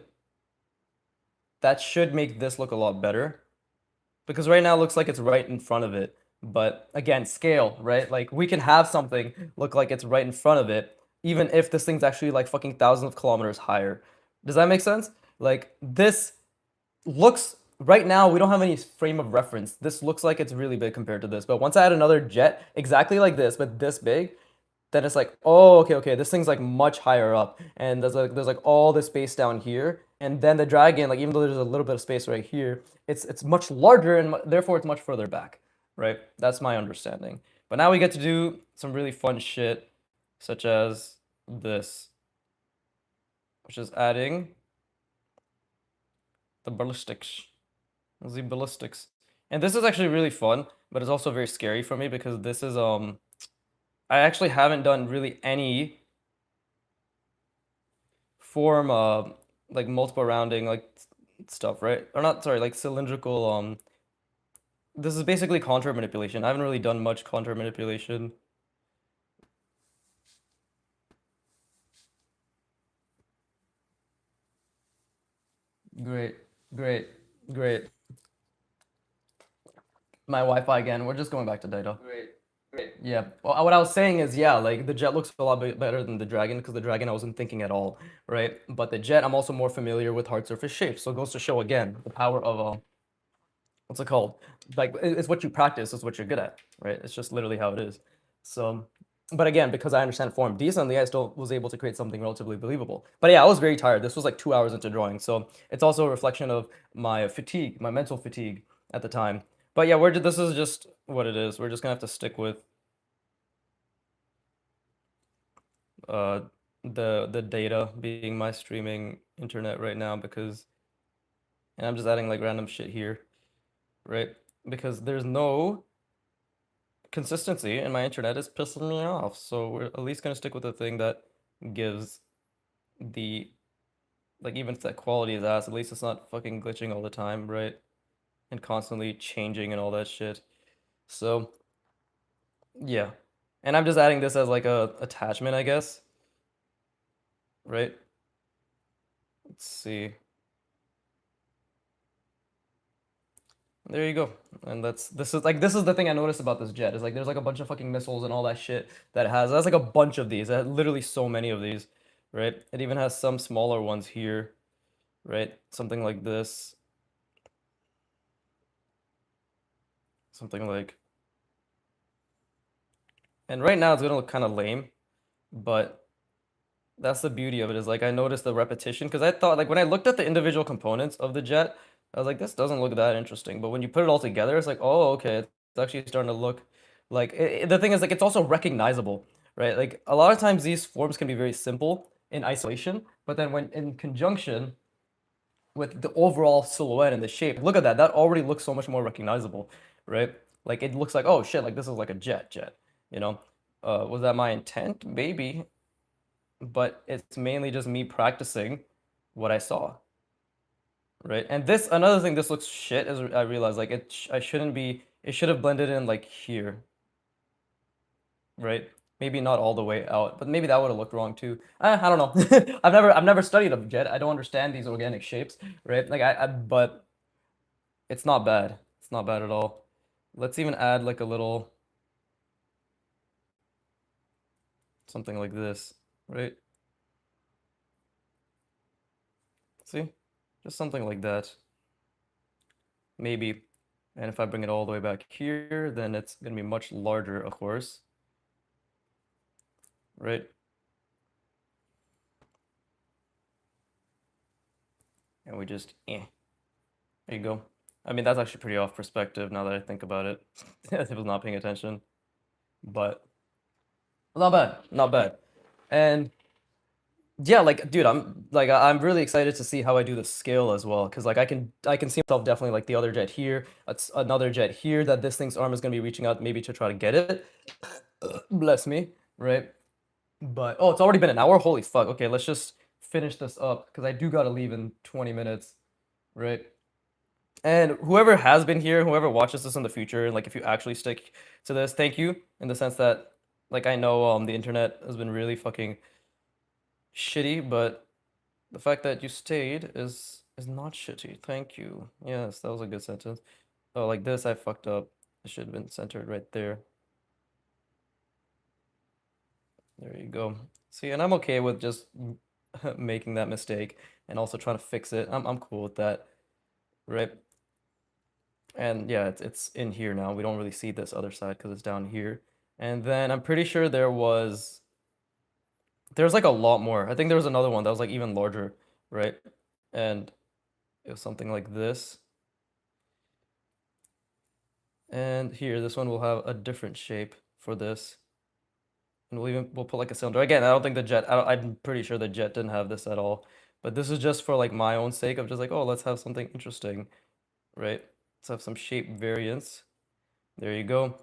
A: make this look a lot better because right now it looks like it's right in front of it. But again, scale, right? Like we can have something look like it's right in front of it, even if this thing's actually like fucking thousands of kilometers higher. Does that make sense? Like this looks right now we don't have any frame of reference. This looks like it's really big compared to this. But once I add another jet exactly like this, but this big, then it's like, oh, okay, this thing's like much higher up, and there's like all this space down here, and then the dragon, like even though there's a little bit of space right here, it's much larger, and therefore it's much further back, right? That's my understanding. But now we get to do some really fun shit, such as this, which is adding the ballistics, and this is actually really fun, but it's also very scary for me because this is I actually haven't done really any form like multiple rounding like stuff, right? Or not, sorry, like cylindrical this is basically contour manipulation. I haven't really done much contour manipulation. Great, great, great. My Wi-Fi again. We're just going back to data. Great. Yeah. Well, what I was saying is, yeah, like the jet looks a lot better than the dragon because the dragon I wasn't thinking at all, right? But the jet, I'm also more familiar with hard surface shapes. So it goes to show again the power of what's it called? Like it's what you practice is what you're good at, right? It's just literally how it is. So, but again, because I understand form decently, I still was able to create something relatively believable. But yeah, I was very tired. This was like 2 hours into drawing, so it's also a reflection of my fatigue, my mental fatigue at the time. But yeah, this is just what it is. We're just gonna have to stick with uh the data being my streaming internet right now because and I'm just adding like random shit here, right? Because there's no consistency and my internet is pissing me off. So we're at least gonna stick with the thing that gives the like even if that quality is ass, at least it's not fucking glitching all the time, right? And constantly changing and all that shit. So yeah. And I'm just adding this as like a attachment, I guess, right? Let's see. There you go. And this is the thing I noticed about this jet. Is like there's like a bunch of fucking missiles and all that shit that it has. It has like a bunch of these. It has literally so many of these, right? It even has some smaller ones here, right? Something like this. Something like and right now it's gonna look kind of lame, but that's the beauty of it is like I noticed the repetition because I thought like when I looked at the individual components of the jet, I was like, this doesn't look that interesting. But when you put it all together, it's like, oh, okay, it's actually starting to look like the thing is like it's also recognizable, right? Like a lot of times these forms can be very simple in isolation, but then when in conjunction with the overall silhouette and the shape, look at that. That already looks so much more recognizable, right? Like it looks like, oh shit, like this is like a jet, you know? Was that my intent? Maybe, but it's mainly just me practicing what I saw, right? And this another thing this looks shit is I realized like I shouldn't be it should have blended in like here, right? Maybe not all the way out, but maybe that would have looked wrong too. I don't know. I've never studied a jet. I don't understand these organic shapes, right? Like but it's not bad. It's not bad at all. Let's even add like a little something like this, right? See? Just something like that. Maybe. And if I bring it all the way back here, then it's going to be much larger, of course, right? And we just, there you go. I mean, that's actually pretty off perspective now that I think about it. If I was not paying attention, but not bad, not bad. And yeah, like, dude, I'm really excited to see how I do the scale as well, because like I can see myself definitely like the other jet here, it's another jet here that this thing's arm is gonna be reaching out maybe to try to get it. Bless me, right? But oh, it's already been an hour. Holy fuck. Okay, let's just finish this up because I do gotta leave in 20 minutes, right? And whoever has been here, whoever watches this in the future, and like if you actually stick to this, thank you in the sense that like I know the internet has been really fucking shitty, but the fact that you stayed is not shitty. Thank you. Yes, that was a good sentence. Oh, like this, I fucked up. It should have been centered right there. There you go. See, and I'm okay with just making that mistake and also trying to fix it. I'm cool with that, right? And yeah, it's in here now. We don't really see this other side because it's down here. And then I'm pretty sure there's like a lot more. I think there was another one that was like even larger, right? And it was something like this. And here, this one will have a different shape for this. And we'll put like a cylinder. Again, I don't think the jet, I'm pretty sure the jet didn't have this at all. But this is just for like my own sake of just like, oh, let's have something interesting, right? Let's have some shape variance. There you go,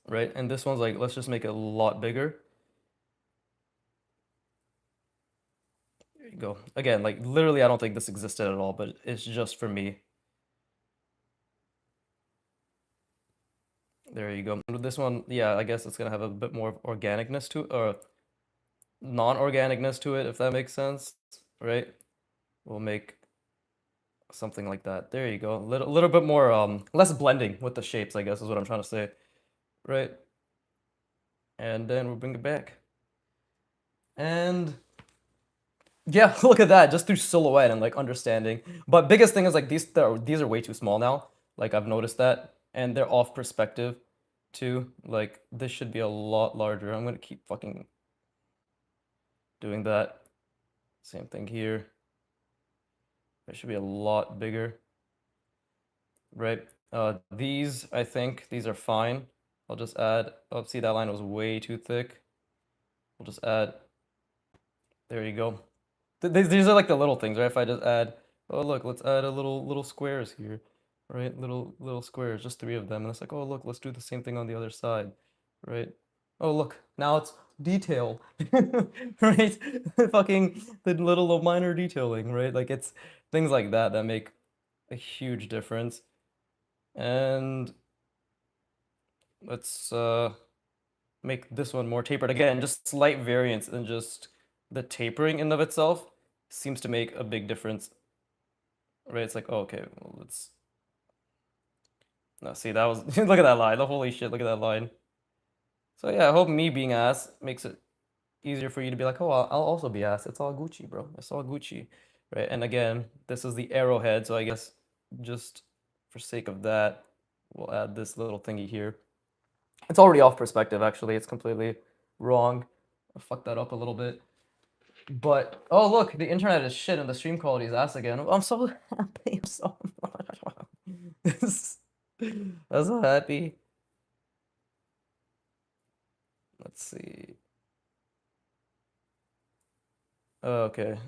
A: right? And this one's like, let's just make it a lot bigger. There you go. Again, like literally, I don't think this existed at all, but it's just for me. There you go. This one, yeah, I guess it's gonna have a bit more organicness to it, or non-organicness to it, if that makes sense, right? We'll make something like that. There you go. A little bit more less blending with the shapes, I guess is what I'm trying to say. right? And then we'll bring it back. And yeah, look at that, just through silhouette and like understanding. But biggest thing is like these are way too small now. Like I've noticed that, and they're off perspective too. Like this should be a lot larger. I'm gonna keep fucking doing that. Same thing here. It should be a lot bigger, right? These, I think these are fine. I'll just add, oh, see that line was way too thick. We'll just add, there you go. These are like the little things, right? If I just add, oh look, let's add a little squares here, right? Little squares, just three of them. And it's like, oh look, let's do the same thing on the other side, right? Oh look, now it's detail, right? Fucking the little minor detailing, right? Like it's things like that that make a huge difference. And let's make this one more tapered again, just slight variance and just the tapering in of itself seems to make a big difference, right? It's like, oh, okay, well, let's no, see that was look at that line, the holy shit, look at that line. So yeah, I hope me being ass makes it easier for you to be like, oh, I'll also be ass. It's all Gucci, bro. It's all Gucci, right? And again, this is the arrowhead, so I guess just for sake of that, we'll add this little thingy here. It's already off perspective, actually. It's completely wrong. I fucked that up a little bit. But, oh, look, the internet is shit and the stream quality is ass again. I'm so happy. I'm so I'm so happy. Let's see. Okay.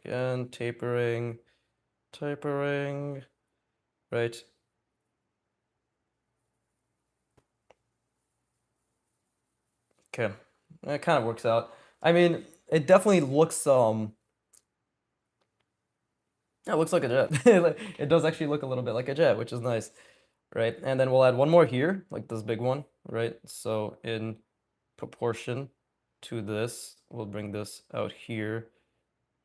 A: Again, tapering. Right. Okay. It kind of works out. I mean, it definitely looks yeah, it looks like a jet. It does actually look a little bit like a jet, which is nice, right? And then we'll add one more here, like this big one, right? So in proportion to this, we'll bring this out here.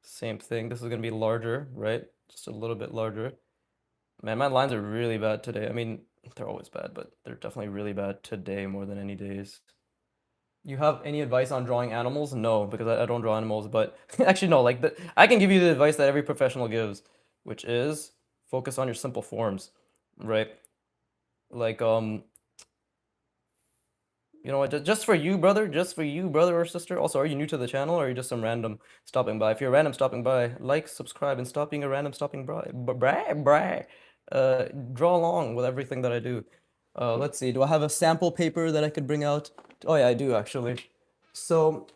A: Same thing. This is gonna be larger, right? Just a little bit larger. Man, my lines are really bad today. I mean, they're always bad, but they're definitely really bad today more than any days. You have any advice on drawing animals? No, because I don't draw animals, but actually no, like I can give you the advice that every professional gives, which is focus on your simple forms, right? Like you know what, just for you, brother, just for you, brother or sister. Also, are you new to the channel or are you just some random stopping by? If you're random stopping by, like, subscribe, and stop being a random stopping by. Draw along with everything that I do. Let's see, do I have a sample paper that I could bring out? Oh yeah, I do actually. So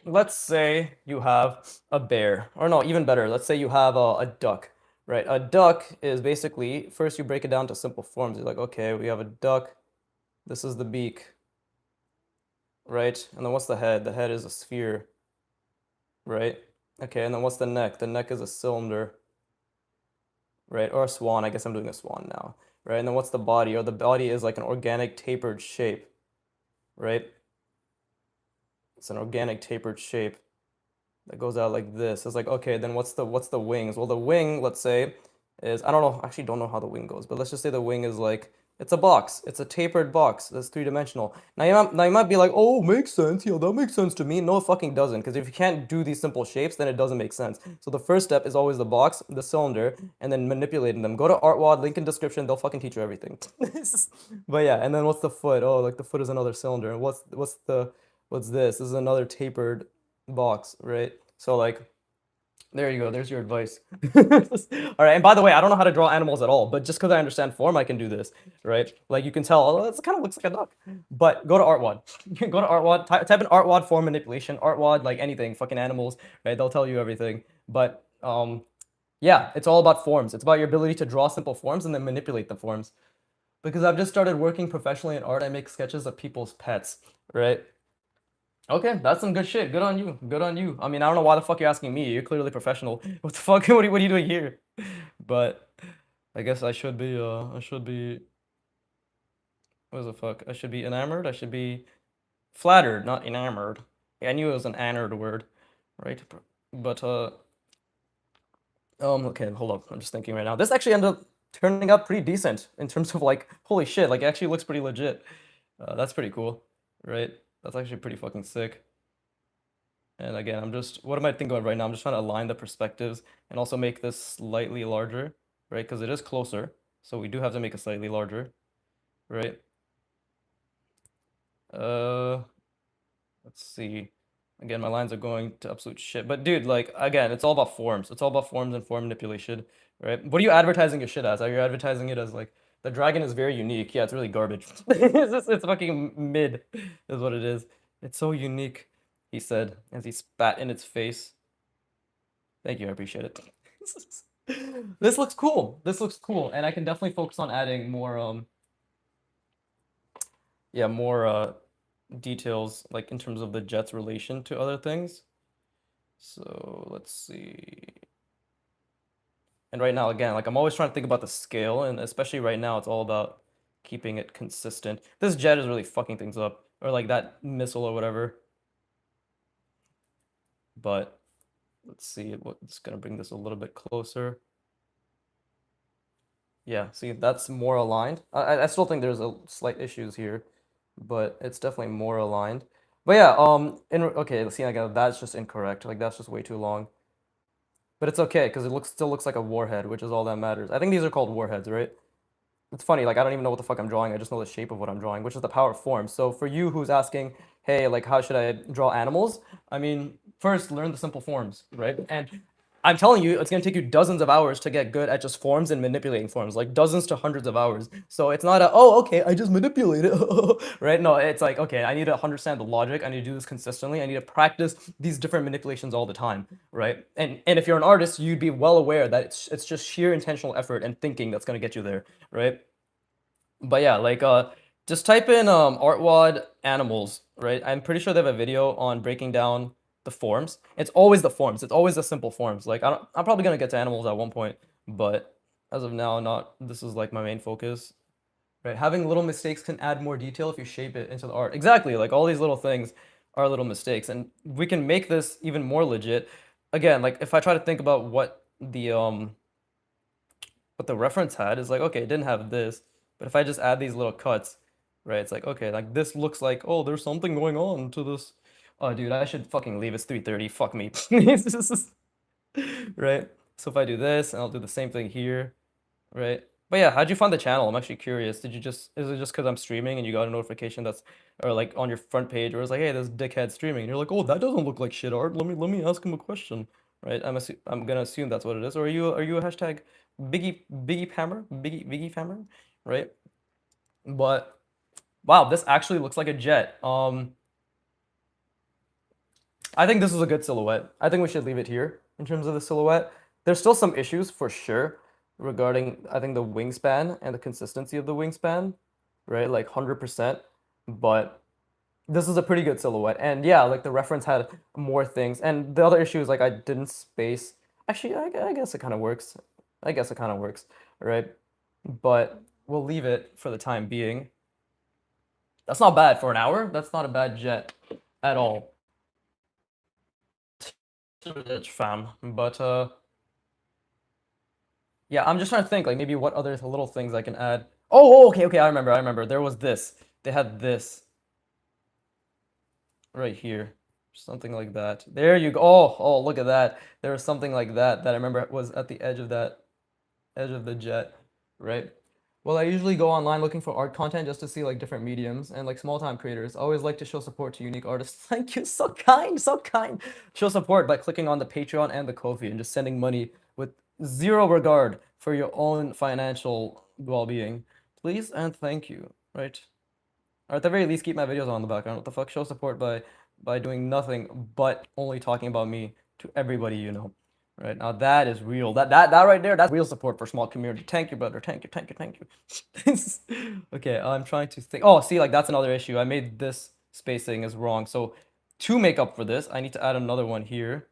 A: let's say you have a bear, or no, even better, let's say you have a duck, right? A duck is basically, first you break it down to simple forms. You're like, okay, we have a duck, this is the beak, right? And then what's the head? The head is a sphere, right? Okay, and then what's the neck? The neck is a cylinder, right? Or a swan, I guess I'm doing a swan now, right? And then what's the body? Or the body is like an organic tapered shape, right? It's an organic tapered shape that goes out like this. It's like, okay, then what's the wings? Well, the wing, let's say, is, I don't know, actually don't know how the wing goes, but let's just say the wing is like, it's a box. It's a tapered box that's three-dimensional. Now you might be like, oh, makes sense. Yeah, that makes sense to me. No, it fucking doesn't, because if you can't do these simple shapes, then it doesn't make sense. So the first step is always the box, the cylinder, and then manipulating them. Go to ArtWad, link in description. They'll fucking teach you everything. But yeah, and then what's the foot? Oh, like the foot is another cylinder. And what's this? This is another tapered box, right? So like, there you go. There's your advice. All right. And by the way, I don't know how to draw animals at all, but just because I understand form, I can do this, right? Like you can tell, oh, it kind of looks like a duck. But go to ArtWad. Go to ArtWad. Type in ArtWad form manipulation. ArtWad, like anything, fucking animals, right? They'll tell you everything. But yeah, it's all about forms. It's about your ability to draw simple forms and then manipulate the forms. Because I've just started working professionally in art. I make sketches of people's pets, right? Okay, that's some good shit. Good on you. Good on you. I mean, I don't know why the fuck you're asking me. You're clearly professional. What the fuck? What are you doing here? But I guess what the fuck? I should be enamored. I should be flattered, not enamored. Yeah, I knew it was an annered word, right? But okay, hold up. I'm just thinking right now. This actually ended up turning out pretty decent in terms of like, holy shit, like it actually looks pretty legit. That's pretty cool, right? That's actually pretty fucking sick. And again, what am I thinking of right now? I'm just trying to align the perspectives and also make this slightly larger, right? Because it is closer, so we do have to make it slightly larger, right? Uh, let's see. Again, my lines are going to absolute shit. But dude, like again, it's all about forms. It's all about forms and form manipulation, right? What are you advertising your shit as? Are you advertising it as like the dragon is very unique? Yeah, it's really garbage. It's fucking mid, is what it is. It's so unique, he said as he spat in its face. Thank you, I appreciate it. This looks cool. This looks cool, and I can definitely focus on adding more yeah, more details like in terms of the jet's relation to other things. So let's see. And right now, again, like I'm always trying to think about the scale, and especially right now, it's all about keeping it consistent. This jet is really fucking things up, or like that missile or whatever. But let's see, what's gonna bring this a little bit closer. Yeah, see, that's more aligned. I still think there's a slight issues here, but it's definitely more aligned. But yeah, okay, see, like that's just incorrect. Like that's just way too long. But it's okay because still looks like a warhead, which is all that matters. I think these are called warheads, right? It's funny, like I don't even know what the fuck I'm drawing. I just know the shape of what I'm drawing, which is the power of form. So for you who's asking, hey, like how should I draw animals? I mean, first learn the simple forms, right? And I'm telling you, it's gonna take you dozens of hours to get good at just forms and manipulating forms, like dozens to hundreds of hours. So it's not a, oh, okay, I just manipulate it, right? No, it's like, okay, I need to understand the logic. I need to do this consistently. I need to practice these different manipulations all the time, right? And if you're an artist, you'd be well aware that it's just sheer intentional effort and thinking that's gonna get you there, right? But yeah, like just type in Artwad animals, right? I'm pretty sure they have a video on breaking down the forms. It's always the forms. It's always the simple forms. Like I'm probably gonna get to animals at one point, but as of now, not. This is like my main focus, right? Having little mistakes can add more detail if you shape it into the art. Exactly. Like all these little things are little mistakes, and we can make this even more legit. Again, like if I try to think about what the reference had is like, okay, it didn't have this, but if I just add these little cuts, right, it's like, okay, like this looks like, oh, there's something going on to this. Oh, dude, I should fucking leave. It's 3:30. Fuck me. Right? So if I do this, and I'll do the same thing here, right? But yeah, how'd you find the channel? I'm actually curious. Is it just because I'm streaming and you got a notification or like on your front page, or it's like, hey, this dickhead streaming, and you're like, oh, that doesn't look like shit art. Let me ask him a question, right? I'm gonna assume that's what it is. Or are you a hashtag Biggie Pammer, Biggie Pammer, right? But wow, this actually looks like a jet. I think this is a good silhouette. I think we should leave it here in terms of the silhouette. There's still some issues for sure regarding, I think, the wingspan and the consistency of the wingspan, right? Like 100%. But this is a pretty good silhouette. And yeah, like the reference had more things. And the other issue is like I didn't space. Actually, I guess it kind of works. I guess it kind of works, right? But we'll leave it for the time being. That's not bad for an hour. That's not a bad jet at all. Rich fam. But yeah, I'm just trying to think like maybe what other little things I can add. Oh, okay, I remember. There was this. They had this right here. Something like that. There you go. Oh, look at that. There was something like that I remember was at the edge of the jet, right? Well, I usually go online looking for art content just to see like different mediums and like small time creators. I always like to show support to unique artists. Thank you, so kind, so kind. Show support by clicking on the Patreon and the Ko-fi and just sending money with zero regard for your own financial well-being. Please and thank you, right? Or at the very least, keep my videos on the background. What the fuck? Show support by doing nothing but only talking about me to everybody you know. Right now, that is real. That right there, that's real support for small community. Thank you, brother. Thank you. Okay, I'm trying to think. Oh, see, like that's another issue. I made this spacing is wrong. So to make up for this, I need to add another one here.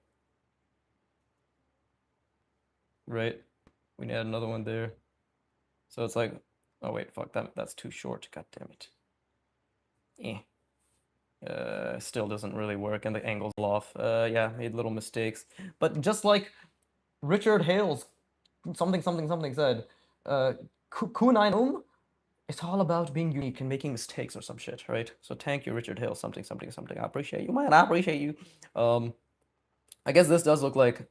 A: Right? We need to add another one there. So it's like, oh wait, fuck that's too short. God damn it. Still doesn't really work, and the angle's off. Yeah, made little mistakes. But just like Richard Hales something said, Kunai it's all about being unique and making mistakes or some shit, right? So thank you, Richard Hill, something, something, something. I appreciate you, man. I appreciate you. Um, I guess this does look like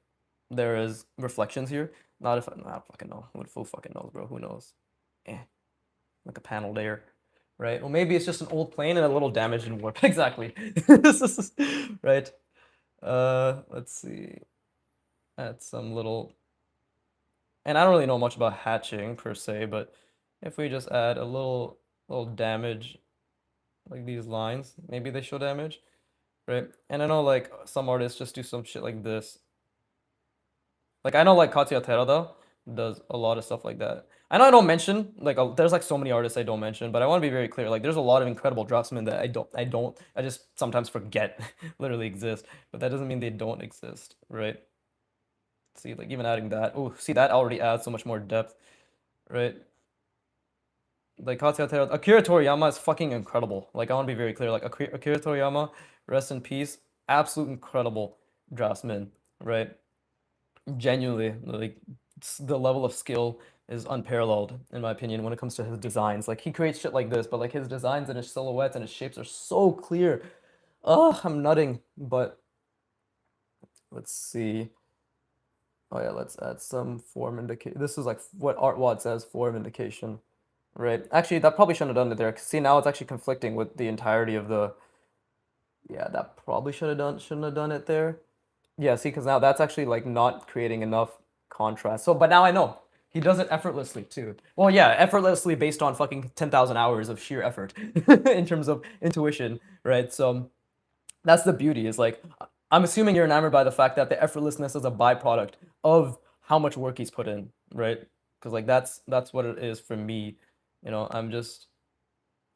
A: there is reflections here. Not if I don't fucking know. Who fucking knows, bro? Who knows? Eh, like a panel there, right? Well, maybe it's just an old plane and a little damaged and warped. Exactly. Right. Let's see. Add some little, and I don't really know much about hatching per se, but if we just add a little damage, like these lines, maybe they show damage, right? And I know like some artists just do some shit like this. Like I know like Katsuya Terada does a lot of stuff like that. I know I don't mention like there's like so many artists I don't mention, but I want to be very clear. Like there's a lot of incredible draftsmen that I just sometimes forget literally exist, but that doesn't mean they don't exist, right? See, like even adding that. Oh, see that already adds so much more depth, right? Like Katsuya Terada, Akira Toriyama is fucking incredible. Like I want to be very clear. Like Akira Toriyama, rest in peace, absolute incredible draftsman, right? Genuinely, like the level of skill is unparalleled in my opinion when it comes to his designs. Like he creates shit like this, but like his designs and his silhouettes and his shapes are so clear. Oh, I'm nutting. But let's see. Oh yeah, let's add some form indication. This is like what ArtWad says, form indication, right? Actually, that probably shouldn't have done it there. 'Cause see, now it's actually conflicting with the entirety of the. Yeah, that probably shouldn't have done it there. Yeah, see, because now that's actually like not creating enough contrast. So, but now I know he does it effortlessly too. Well, yeah, effortlessly based on fucking 10,000 hours of sheer effort in terms of intuition, right? So that's the beauty. Is like I'm assuming you're enamored by the fact that the effortlessness is a byproduct of how much work he's put in, right? Because like that's what it is for me. You know, I'm just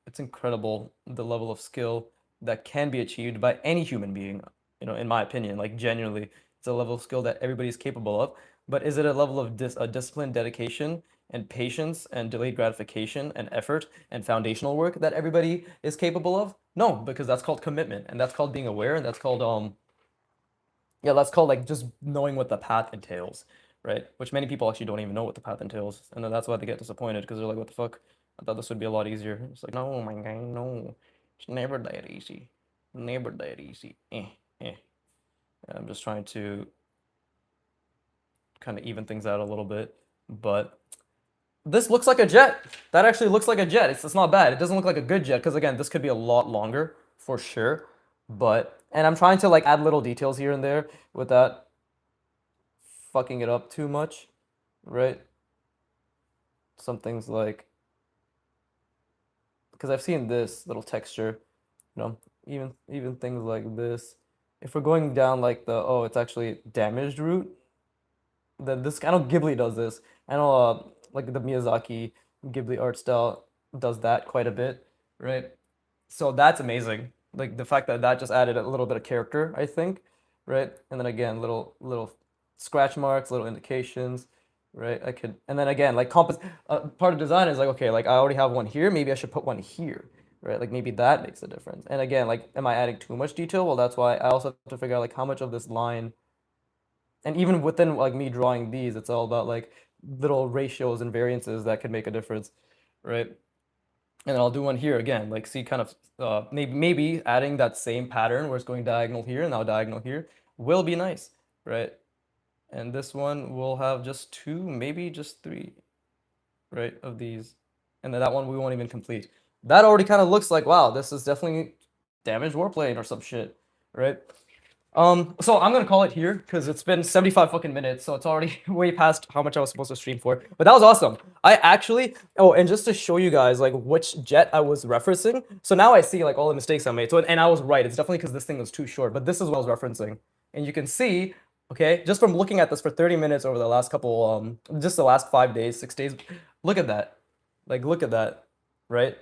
A: it's incredible the level of skill that can be achieved by any human being, you know, in my opinion. Like genuinely, it's a level of skill that everybody's capable of. But is it a level of discipline, dedication, and patience, and delayed gratification, and effort, and foundational work that everybody is capable of? No, because that's called commitment, and that's called being aware, and that's called yeah, that's called like just knowing what the path entails, right? Which many people actually don't even know what the path entails, and then that's why they get disappointed because they're like, "What the fuck? I thought this would be a lot easier." It's like, no, my guy, no, it's never that easy, never that easy. Eh. I'm just trying to kind of even things out a little bit, but this looks like a jet. That actually looks like a jet. It's not bad. It doesn't look like a good jet because again, this could be a lot longer for sure. But and I'm trying to like add little details here and there without fucking it up too much, right? Some things like because I've seen this little texture, you know, even things like this. If we're going down like the oh, it's actually damaged route, then this I know Ghibli does this. I know like the Miyazaki Ghibli art style does that quite a bit, right? So that's amazing. Like the fact that that just added a little bit of character, I think, right? And then again, little scratch marks, little indications, right? I could, and then again, like part of design is like, okay, like I already have one here, maybe I should put one here, right? Like maybe that makes a difference. And again, like, am I adding too much detail? Well, that's why I also have to figure out like how much of this line, and even within like me drawing these, it's all about like little ratios and variances that could make a difference, right? And then I'll do one here again, like see kind of maybe adding that same pattern where it's going diagonal here and now diagonal here will be nice, right? And this one will have just two, maybe just three, right, of these. And then that one we won't even complete. That already kind of looks like, wow, this is definitely damaged warplane or some shit, right? So I'm gonna call it here because it's been 75 fucking minutes, so it's already way past how much I was supposed to stream for. But that was awesome. I actually, oh, and just to show you guys like which jet I was referencing, so now I see like all the mistakes I made. So and I was right. It's definitely because this thing was too short. But this is what I was referencing, and you can see, okay, just from looking at this for 30 minutes over the last couple, just the last 5 days, 6 days. Look at that, like look at that, right?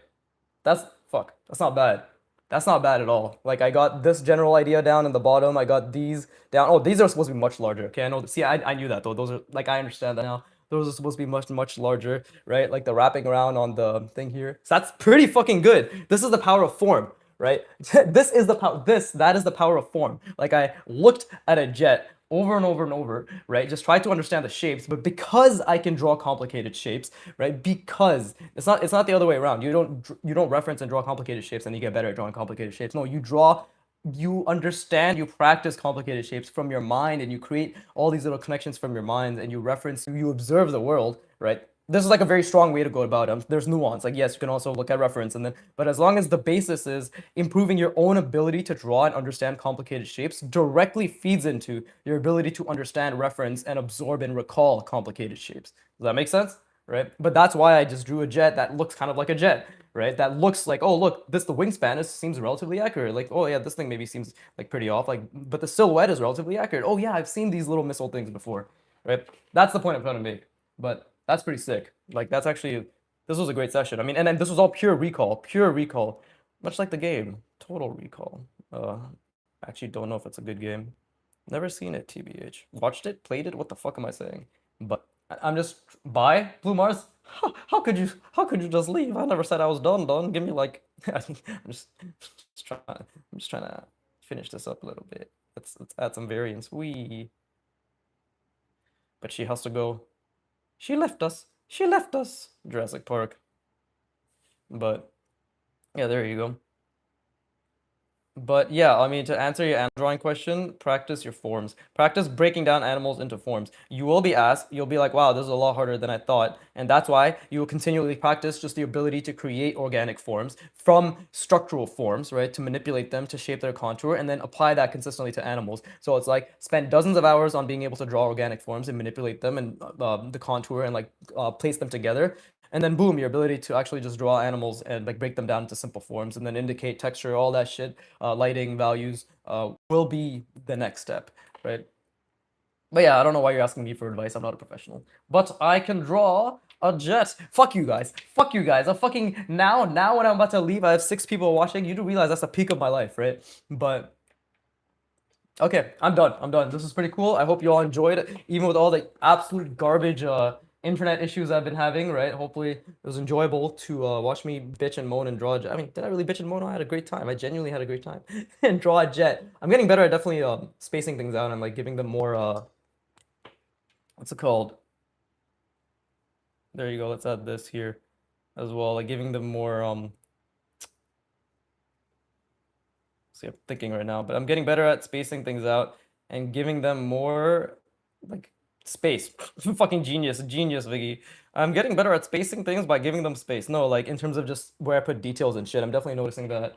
A: That's fuck. That's not bad. That's not bad at all. Like I got this general idea down in the bottom. I got these down. Oh, these are supposed to be much larger. Okay, I know. See, I knew that though. Those are like I understand that now. Those are supposed to be much larger, right? Like the wrapping around on the thing here. So that's pretty fucking good. This is the power of form, right? This is the power. That is the power of form. Like I looked at a jet over and over and over, right? Just try to understand the shapes, but because I can draw complicated shapes, right? Because it's not the other way around. You don't reference and draw complicated shapes and you get better at drawing complicated shapes. No, you understand, you practice complicated shapes from your mind, and you create all these little connections from your mind, and you reference, you observe the world, right? This is like a very strong way to go about it. There's nuance. Like, yes, you can also look at reference, and then, but as long as the basis is improving your own ability to draw and understand complicated shapes, directly feeds into your ability to understand reference and absorb and recall complicated shapes. Does that make sense? Right? But that's why I just drew a jet that looks kind of like a jet, right? That looks like, oh, look, the wingspan seems relatively accurate. Like, oh yeah, this thing maybe seems like pretty off. Like, but the silhouette is relatively accurate. Oh yeah, I've seen these little missile things before, right? That's the point I'm trying to make. But that's pretty sick. Like, that's actually, this was a great session. I mean, and then this was all pure recall, much like the game, Total Recall. Actually don't know if it's a good game. Never seen it, TBH. Watched it, played it. What the fuck am I saying? But I'm just bye, Blue Mars. How could you just leave? I never said I was done. Done. Give me like I'm just trying to finish this up a little bit. Let's add some variance. But she has to go. She left us. She left us. Jurassic Park. But yeah, there you go. But yeah, I mean, to answer your animal drawing question, practice your forms. Practice breaking down animals into forms. You will be asked, you'll be like, wow, this is a lot harder than I thought. And that's why you will continually practice just the ability to create organic forms from structural forms, right? To manipulate them, to shape their contour, and then apply that consistently to animals. So it's like spend dozens of hours on being able to draw organic forms and manipulate them and the contour and like place them together. And then boom, your ability to actually just draw animals and like break them down into simple forms and then indicate texture, all that shit, lighting, values, will be the next step, right? But yeah, I don't know why you're asking me for advice. I'm not a professional. But I can draw a jet. Fuck you guys. Fuck you guys. I'm fucking now when I'm about to leave, I have 6 people watching. You do realize that's the peak of my life, right? But okay, I'm done. I'm done. This is pretty cool. I hope you all enjoyed it, even with all the absolute garbage internet issues I've been having, right? Hopefully it was enjoyable to watch me bitch and moan and draw a jet. I mean, did I really bitch and moan? I had a great time. I genuinely had a great time. And draw a jet. I'm getting better at definitely spacing things out and like giving them more what's it called? There you go. Let's add this here as well. Like giving them more see, I'm thinking right now, but I'm getting better at spacing things out and giving them more like space. Fucking genius, Viggy. I'm getting better at spacing things by giving them space. No, like in terms of just where I put details and shit. I'm definitely noticing that.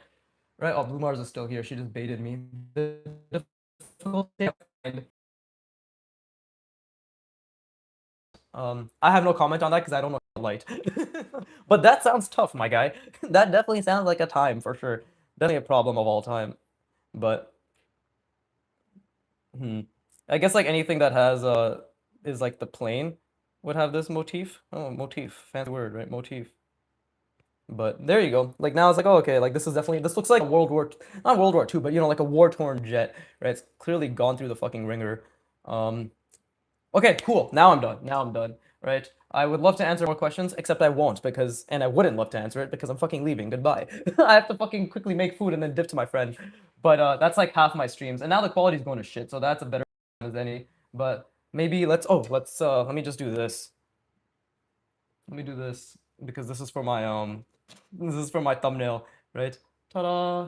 A: Right? Oh, Blue Mars is still here. She just baited me. The difficulty I find- I have no comment on that because I don't know light. But that sounds tough, my guy. That definitely sounds like a time for sure. Definitely a problem of all time. But I guess like anything that has is like the plane would have this motif. Oh, motif, fancy word, right? Motif. But there you go. Like now it's like, oh, okay, like this looks like a not World War II, but you know, like a war-torn jet, right? It's clearly gone through the fucking ringer. Okay, cool. Now I'm done. Now I'm done. Right? I would love to answer more questions, except I won't and I wouldn't love to answer it because I'm fucking leaving. Goodbye. I have to fucking quickly make food and then dip to my friend. But that's like half my streams, and now the quality's going to shit, so that's a better as any. But maybe let me just do this. Let me do this because this is for my thumbnail, right? Ta-da!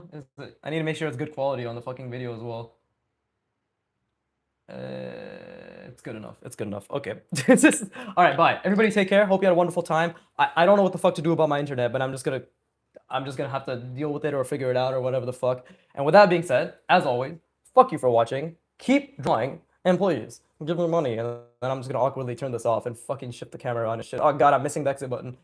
A: I need to make sure it's good quality on the fucking video as well. It's good enough. It's good enough. Okay. All right, bye. Everybody take care. Hope you had a wonderful time. I don't know what the fuck to do about my internet, but I'm just gonna have to deal with it or figure it out or whatever the fuck. And with that being said, as always, fuck you for watching. Keep drawing, and please give me money. And then I'm just gonna awkwardly turn this off and fucking shift the camera on and shit. Oh god, I'm missing the exit button.